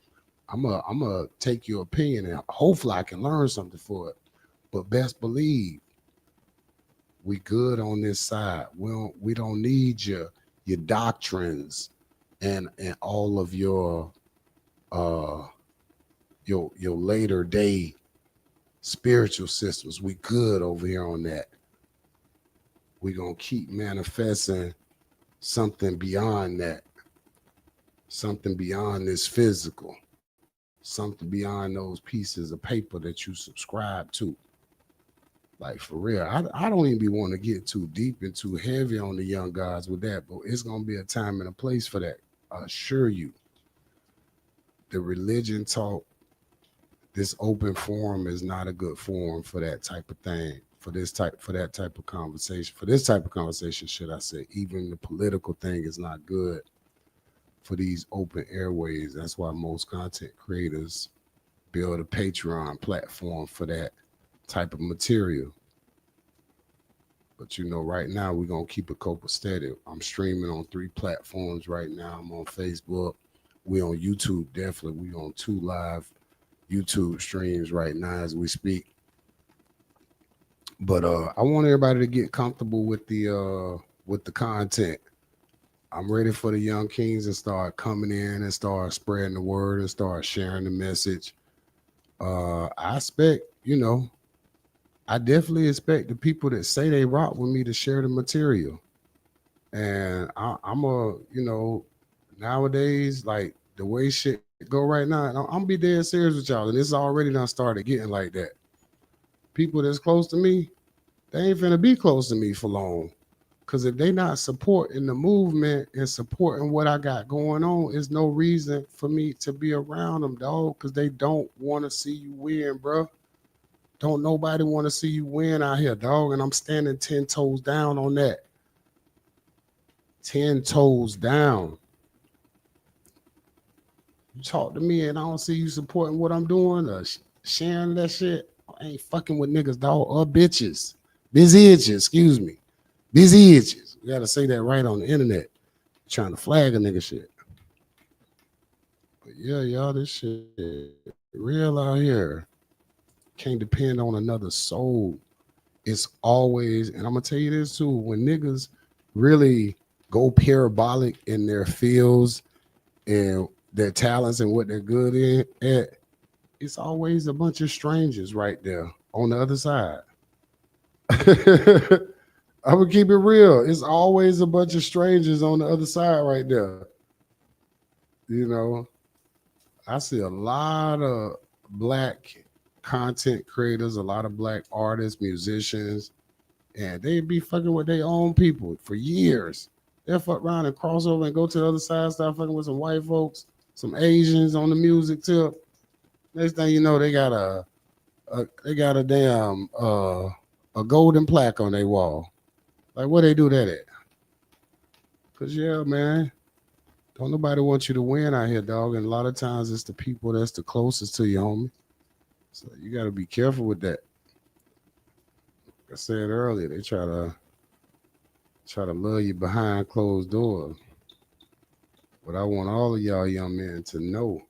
Speaker 2: I'm gonna take your opinion and hopefully I can learn something for it. But best believe we good on this side. We don't need your doctrines and all of your later day spiritual systems. We good over here on that. We're gonna keep manifesting something beyond that, something beyond this physical, something beyond those pieces of paper that you subscribe to. Like for real, I don't even be wanting to get too deep and too heavy on the young guys with that, but it's gonna be a time and a place for that. I assure you. The religion talk, this open forum is not a good forum for that type of thing. For that type of conversation, should I say? Even the political thing is not good for these open airways. That's why most content creators build a Patreon platform for that type of material. But right now we're gonna keep it copacetic. I'm streaming on 3 platforms right now. I'm on Facebook. We on YouTube, definitely. We on 2 live YouTube streams right now as we speak. But I want everybody to get comfortable with the content. I'm ready for the young kings to start coming in and start spreading the word and start sharing the message. I expect, I definitely expect the people that say they rock with me to share the material. And I'm nowadays, like the way shit go right now, I'm gonna be dead serious with y'all. And this already done started getting like that. People that's close to me, they ain't finna be close to me for long. Because if they not supporting the movement and supporting what I got going on, there's no reason for me to be around them, dog, because they don't want to see you win, bro. Don't nobody want to see you win out here, dog. And I'm standing 10 toes down on that. 10 toes down. You talk to me and I don't see you supporting what I'm doing or sharing that shit. I ain't fucking with niggas, dog, or bitches. Busy itches, excuse me. Busy itches. You gotta say that right on the internet. Trying to flag a nigga shit. But yeah, y'all, this shit real out here. Can't depend on another soul. It's always, and I'm gonna tell you this too, when niggas really go parabolic in their fields and their talents and what they're good in at, it's always a bunch of strangers right there on the other side. I would keep it real. It's always a bunch of strangers on the other side right there. I see a lot of black content creators, a lot of black artists, musicians, and they be fucking with their own people for years. They'll fuck around and cross over and go to the other side, start fucking with some white folks, some Asians on the music tip. Next thing you know, they got a damn a golden plaque on their wall. Like, where they do that at? Cause yeah, man, don't nobody want you to win out here, dog. And a lot of times it's the people that's the closest to you, homie. So you got to be careful with that. Like I said earlier, they try to love you behind closed doors. But I want all of y'all young men to know,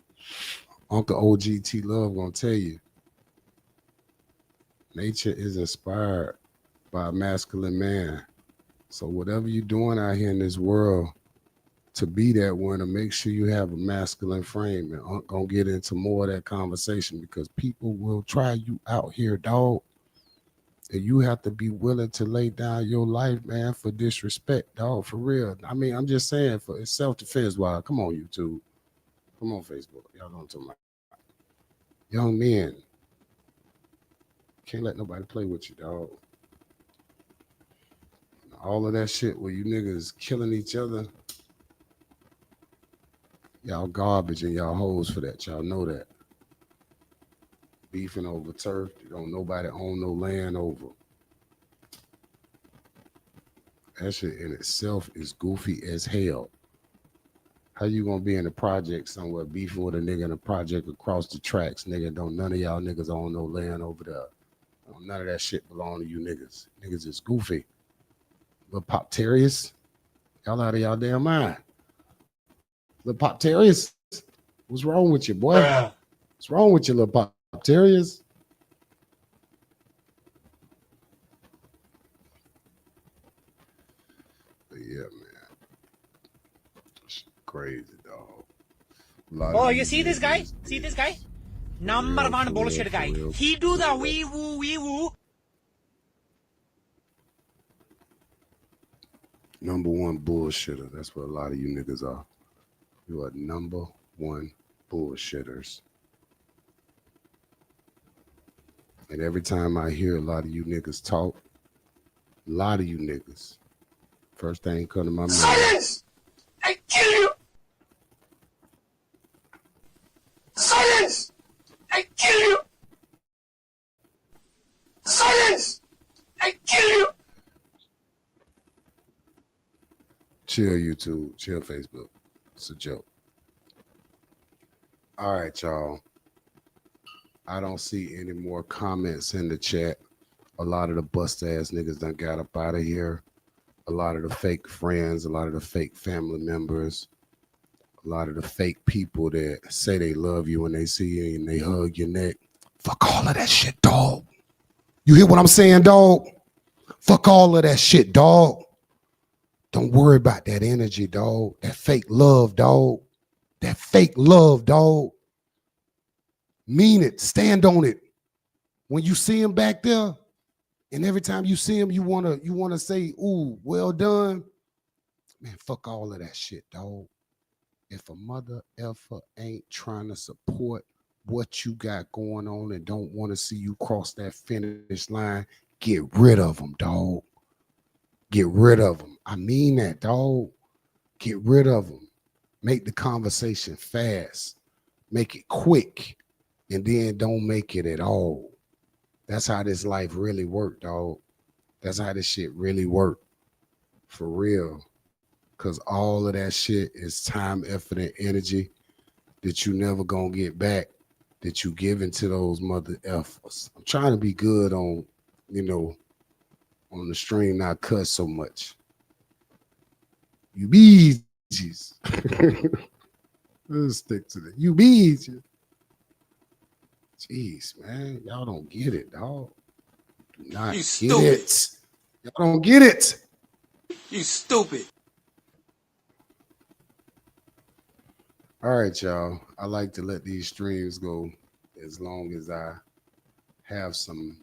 Speaker 2: Uncle OGT Love gonna tell you, nature is inspired by a masculine man. So whatever you're doing out here in this world, to be that one, to make sure you have a masculine frame. And I'm gonna get into more of that conversation because people will try you out here, dog. And you have to be willing to lay down your life, man, for disrespect, dog, for real. I mean, I'm just saying, for it's self-defense. Why? Come on, YouTube. Come on, Facebook. Y'all don't talk about. Young men, can't let nobody play with you, dog. All of that shit where you niggas killing each other, y'all garbage and y'all hoes for that. Y'all know that. Beefing over turf, you don't nobody own no land over. That shit in itself is goofy as hell. How you gonna be in a project somewhere beefing with a nigga in a project across the tracks? Nigga, don't none of y'all niggas own no land over there. None of that shit belong to you niggas. Niggas is goofy. Little Pop Terriers, y'all out of y'all damn mind. Little Pop Terriers, what's wrong with you, boy? What's wrong with you, little Pop Terriers? But yeah, man. Crazy, dog.
Speaker 7: Oh, you see this guy? See this guy? Number one bullshit guy. He do the wee woo.
Speaker 2: Number one bullshitter. That's what a lot of you niggas are. You are number one bullshitters. And every time I hear a lot of you niggas talk, a lot of you niggas, first thing come to my mind.
Speaker 7: Silence! I kill you! Silence! I kill you! Silence! I kill you!
Speaker 2: Chill YouTube, chill Facebook. It's a joke. All right, y'all. I don't see any more comments in the chat. A lot of the bust ass niggas done got up out of here. A lot of the fake friends, a lot of the fake family members, a lot of the fake people that say they love you when they see you and they hug your neck. Fuck all of that shit, dog. You hear what I'm saying, dog? Fuck all of that shit, dog. Don't worry about that energy, dog. That fake love, dog. That fake love, dog. Mean it. Stand on it. When you see him back there, and every time you see him, you wanna say, ooh, well done. Man, fuck all of that shit, dog. If a mother effer ain't trying to support what you got going on and don't want to see you cross that finish line, get rid of them, dog. Get rid of them. I mean that, dog. Get rid of them. Make the conversation fast. Make it quick. And then don't make it at all. That's how this life really worked, dog. That's how this shit really worked. For real. Because all of that shit is time, effort, and energy that you never gonna get back, that you give into those mother effers. I'm trying to be good on, on the stream, not cuss so much. You beeges. Let's stick to that. You beeges. Jeez, man. Y'all don't get it, dog. Do not
Speaker 7: You
Speaker 2: get
Speaker 7: stupid.
Speaker 2: it. Y'all don't get it.
Speaker 7: You stupid.
Speaker 2: All right, y'all. I like to let these streams go as long as I have some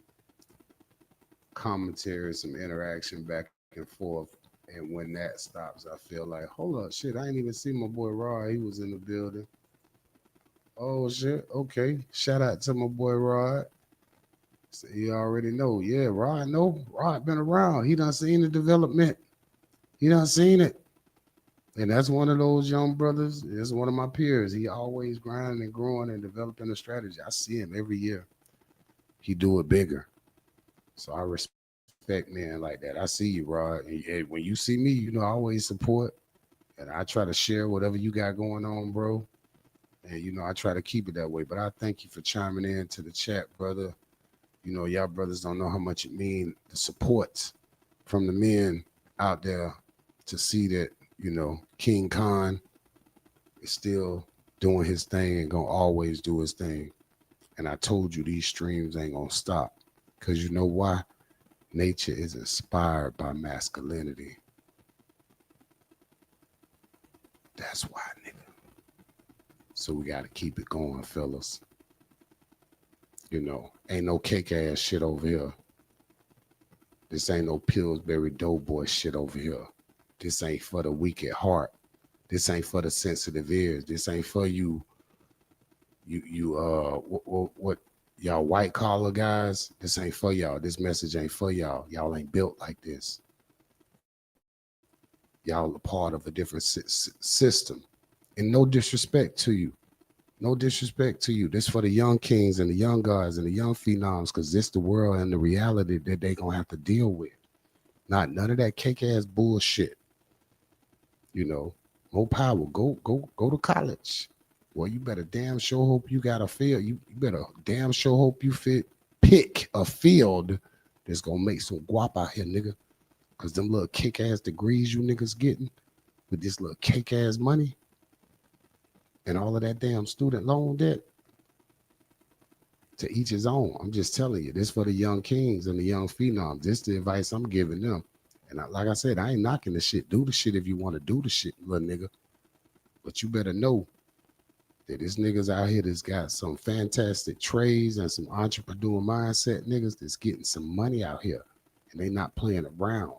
Speaker 2: commentary, some interaction back and forth. And when that stops, I feel like, hold up, shit, I ain't even see my boy Rod. He was in the building. Oh, shit. Okay. Shout out to my boy Rod. So he already know. Yeah, Rod know. Rod been around. He done seen the development. He done seen it. And that's one of those young brothers. It's one of my peers. He always grinding and growing and developing a strategy. I see him every year. He do it bigger. So I respect men like that. I see you, Rod. And when you see me, I always support. And I try to share whatever you got going on, bro. And, I try to keep it that way. But I thank you for chiming in to the chat, brother. Y'all brothers don't know how much it means, the support from the men out there to see that, King Khan is still doing his thing and going to always do his thing. And I told you these streams ain't going to stop. Because you know why? Nature is inspired by masculinity. That's why, nigga. So we got to keep it going, fellas. Ain't no cake ass shit over here. This ain't no Pillsbury Doughboy shit over here. This ain't for the weak at heart. This ain't for the sensitive ears. This ain't for you, what y'all white collar guys, this ain't for y'all. This message ain't for y'all. Y'all ain't built like this. Y'all are part of a different system. And no disrespect to you. No disrespect to you. This for the young kings and the young guys and the young phenoms, because this the world and the reality that they gonna have to deal with. Not none of that cake ass bullshit. You know, more power. Go to college. Well, you better damn sure hope you got a field. You better damn sure hope you pick a field that's gonna make some guap out here, nigga. Cause them little kick ass degrees you niggas getting with this little cake ass money and all of that damn student loan debt, to each his own. I'm just telling you, this for the young kings and the young phenoms. This is the advice I'm giving them. And like I said, I ain't knocking the shit. Do the shit if you want to do the shit, little nigga. But you better know that this niggas out here that's got some fantastic trades and some entrepreneur mindset niggas that's getting some money out here. And they not playing around.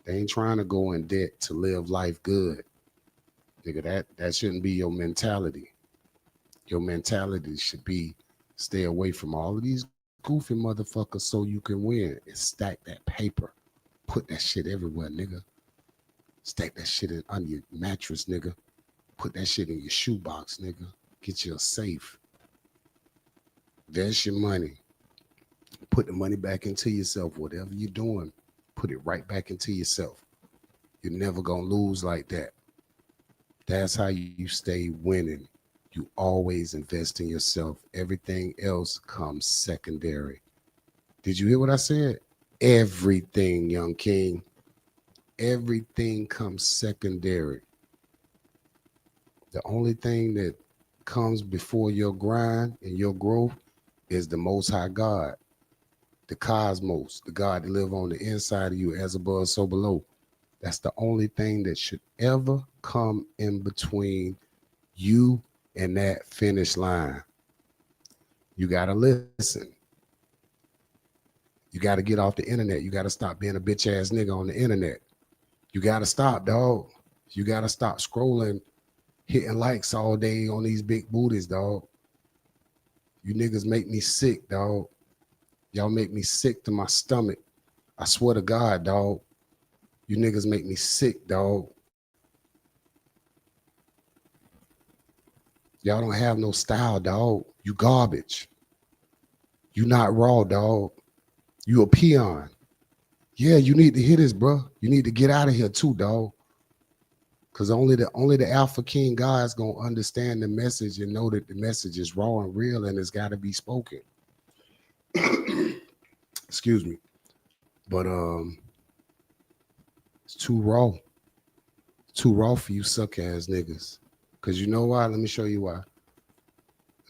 Speaker 2: They ain't trying to go in debt to live life good. Nigga, that shouldn't be your mentality. Your mentality should be stay away from all of these goofy motherfuckers so you can win and stack that paper. Put that shit everywhere, nigga. Stack that shit under your mattress, nigga. Put that shit in your shoebox, nigga. Get you a safe. Invest your money. Put the money back into yourself. Whatever you're doing, put it right back into yourself. You're never gonna lose like that. That's how you stay winning. You always invest in yourself. Everything else comes secondary. Did you hear what I said? Everything, young king. Everything comes secondary. The only thing that comes before your grind and your growth is the Most High God, the cosmos, the God that live on the inside of you, as above, so below. That's the only thing that should ever come in between you and that finish line. You got to listen. You got to get off the internet. You got to stop being a bitch ass nigga on the internet. You got to stop, dog. You got to stop scrolling, hitting likes all day on these big booties, dog. You niggas make me sick, dog. Y'all make me sick to my stomach. I swear to God, dog. You niggas make me sick, dog. Y'all don't have no style, dog. You garbage. You not raw, dog. You a peon. Yeah, you need to hear this, bro. You need to get out of here too, dog. Because only the Alpha King guys gonna understand the message and know that the message is raw and real and it's got to be spoken. Excuse me. But it's too raw. Too raw for you suck ass niggas. Cause you know why? Let me show you why.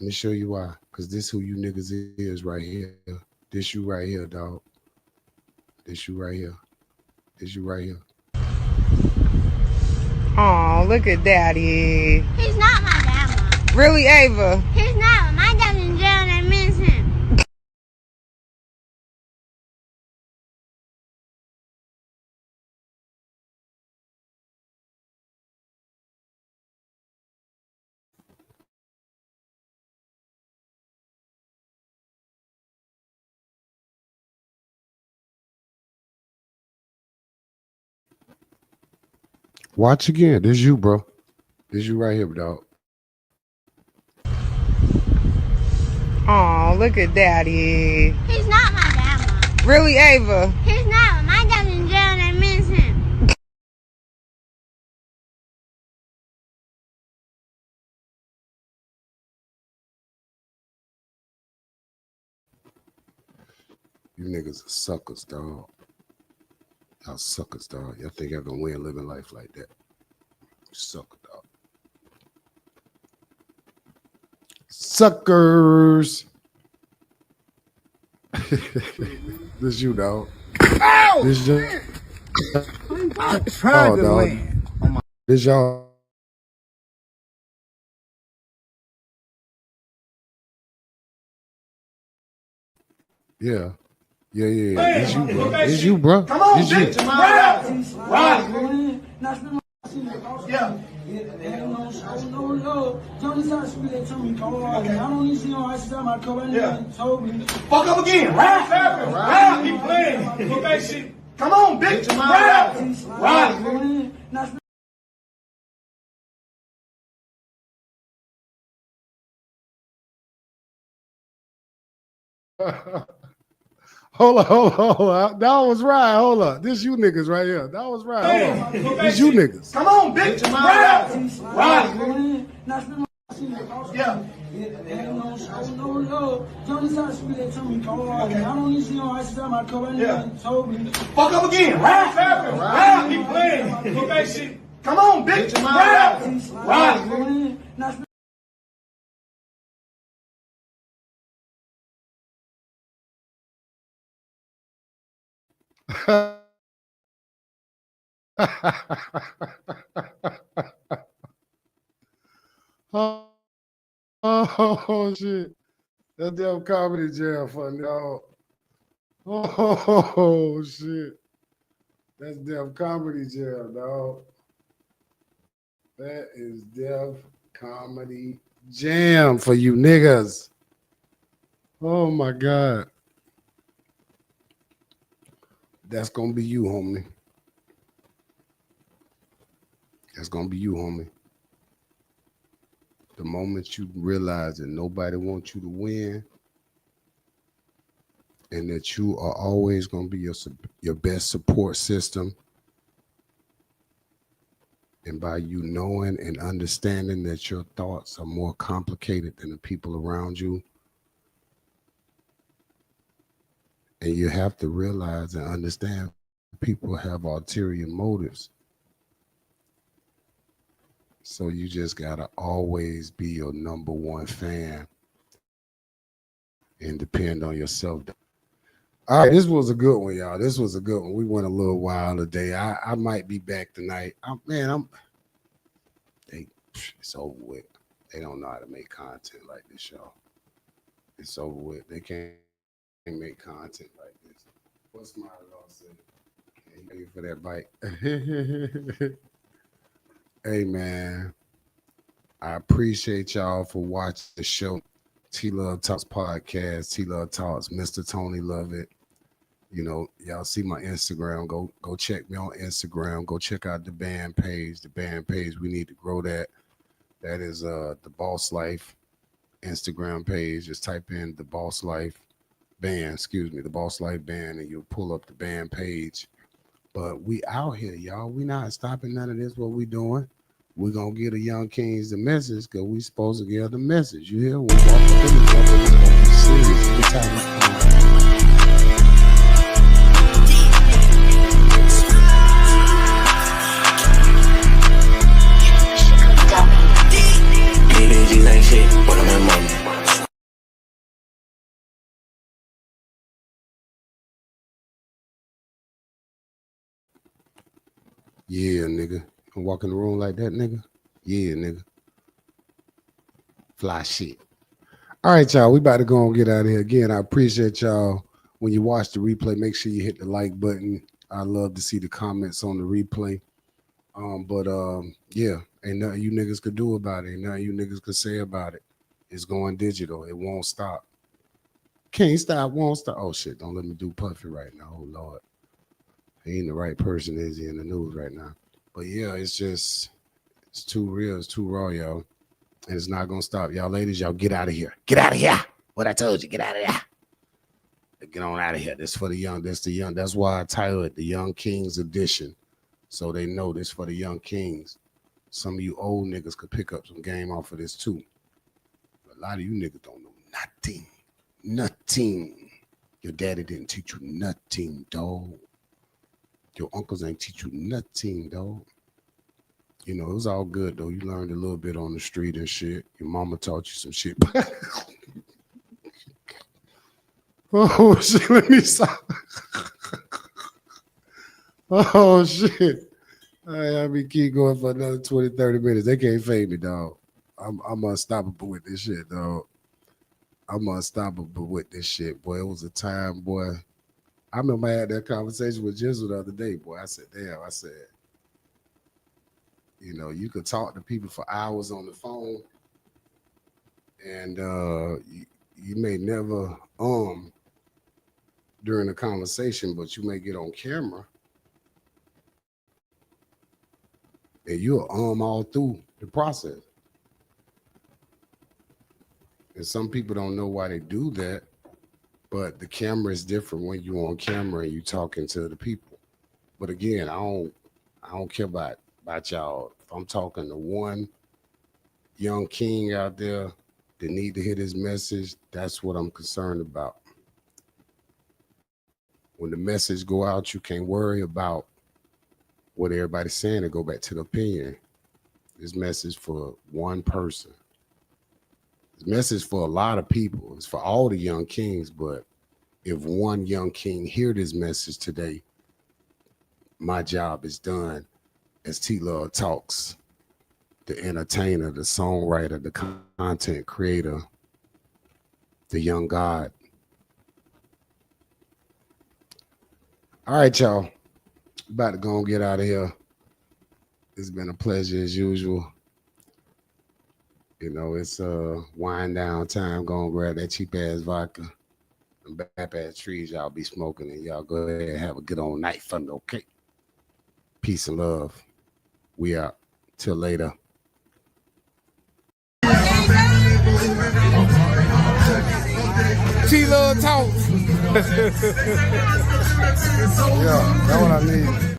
Speaker 2: Let me show you why. Cause this who you niggas is right here. This you right here, dog. This you right here. This you right here.
Speaker 8: Oh, look at Daddy.
Speaker 6: He's not my dad, Mom.
Speaker 8: Really, Ava?
Speaker 6: He's not. My dad's in jail and I miss him.
Speaker 2: Watch again. This you, bro. This you right here, dog.
Speaker 8: Oh, look at Daddy.
Speaker 6: He's not my dad, Mom.
Speaker 8: Really, Ava?
Speaker 6: He's not. My dad's in jail and I miss him.
Speaker 2: You niggas are suckers, dog. Y'all suckers, dog. Y'all think y'all gonna win living life like that. You sucker, dog. Suckers. This you, dog. Ow! This you.
Speaker 9: I tried to
Speaker 2: dog.
Speaker 9: win.
Speaker 2: This y'all. Yeah. Yeah. It's you, bro. It's you, bro.
Speaker 9: Come on,
Speaker 2: it's you.
Speaker 9: bitch. Right. Yeah.
Speaker 3: Fuck up again. Rap. Keep playing. Put that shit. Come on, bitch. Rap.
Speaker 2: Hold on. That was right. Hold up. This you niggas right here. That was right. Hold on. This you niggas.
Speaker 3: Come on, bitch. Rap. Yeah. Fuck up again. Rap. Keep playing. Put that shit. Come on, bitch. Rap.
Speaker 2: Oh shit. That damn comedy jam funny, dog. Oh shit. That's damn comedy jam, dog. That is Def Comedy Jam for you niggas. Oh my God. That's gonna be you, homie. That's gonna be you, homie. The moment you realize that nobody wants you to win and that you are always gonna be your best support system, and by you knowing and understanding that your thoughts are more complicated than the people around you, and you have to realize and understand people have ulterior motives. So you just gotta always be your number one fan and depend on yourself. All right, this was a good one, y'all. This was a good one. We went a little while today. I might be back tonight. It's over with. They don't know how to make content like this, y'all. It's over with. They can't make content like this. What's my law say? Can't pay for that bite. Hey man, I appreciate y'all for watching the show. T Love Talks podcast, T Love Talks, Mr. Tony Lovett. You know, y'all see my Instagram. Go check me on Instagram. Go check out the band page. The band page, we need to grow that. That is the Boss Life Instagram page. Just type in the Boss Life band, the Boss Life band, and you'll pull up the band page. But we out here, y'all. We not stopping none of this. What we doing? We're going to give the young kings the message because we supposed to give the message. You hear? We walk up in each other. It's going to be serious every time we come.
Speaker 3: These ain't shit, but I'm in money.
Speaker 2: Yeah, nigga. You walk in the room like that, nigga? Yeah, nigga. Fly shit. All right, y'all. We about to go and get out of here. Again, I appreciate y'all. When you watch the replay, make sure you hit the like button. I love to see the comments on the replay. Yeah, ain't nothing you niggas could do about it. Ain't nothing you niggas could say about it. It's going digital. It won't stop. Can't stop, won't stop. Oh, shit. Don't let me do Puffy right now. Oh, Lord. He ain't the right person, is he, in the news right now? But yeah, it's too real. It's too raw, y'all. And it's not going to stop. Y'all ladies, y'all get out of here. Get out of here. What I told you, get out of here. Get on out of here. This for the young. This the young. That's why I titled it the Young Kings Edition. So they know this for the young kings. Some of you old niggas could pick up some game off of this too. But a lot of you niggas don't know nothing. Nothing. Your daddy didn't teach you nothing, dog. Your uncles ain't teach you nothing, dog. You know, it was all good, though. You learned a little bit on the street and shit. Your mama taught you some shit. Oh, shit. Let me stop. Oh, shit. I mean, keep going for another 20, 30 minutes. They can't fade me, dog. I'm unstoppable with this shit, dog. I'm unstoppable with this shit, boy. It was a time, boy. I remember I had that conversation with Jizzle the other day, boy. I said, damn, You know, you could talk to people for hours on the phone, and you may never during the conversation, but you may get on camera and you'll all through the process. And some people don't know why they do that, but the camera is different when you're on camera and you talking to the people. But again, I don't care about y'all. If I'm talking to one young king out there that need to hear this message, that's what I'm concerned about. When the message go out, you can't worry about what everybody's saying and go back to the opinion. This message for one person. This message for a lot of people. It's for all the young kings, but if one young king hear this message today, my job is done as T-Love Talks, the entertainer, the songwriter, the content creator, the young God. All right, y'all. About to go and get out of here. It's been a pleasure as usual. You know, it's wind down time. Go and grab that cheap ass vodka and bap ass trees y'all be smoking, and y'all go ahead and have a good old night fun, okay? Peace and love. We out. Till later.
Speaker 8: T-Love Talks.
Speaker 2: Yeah, that's what I need.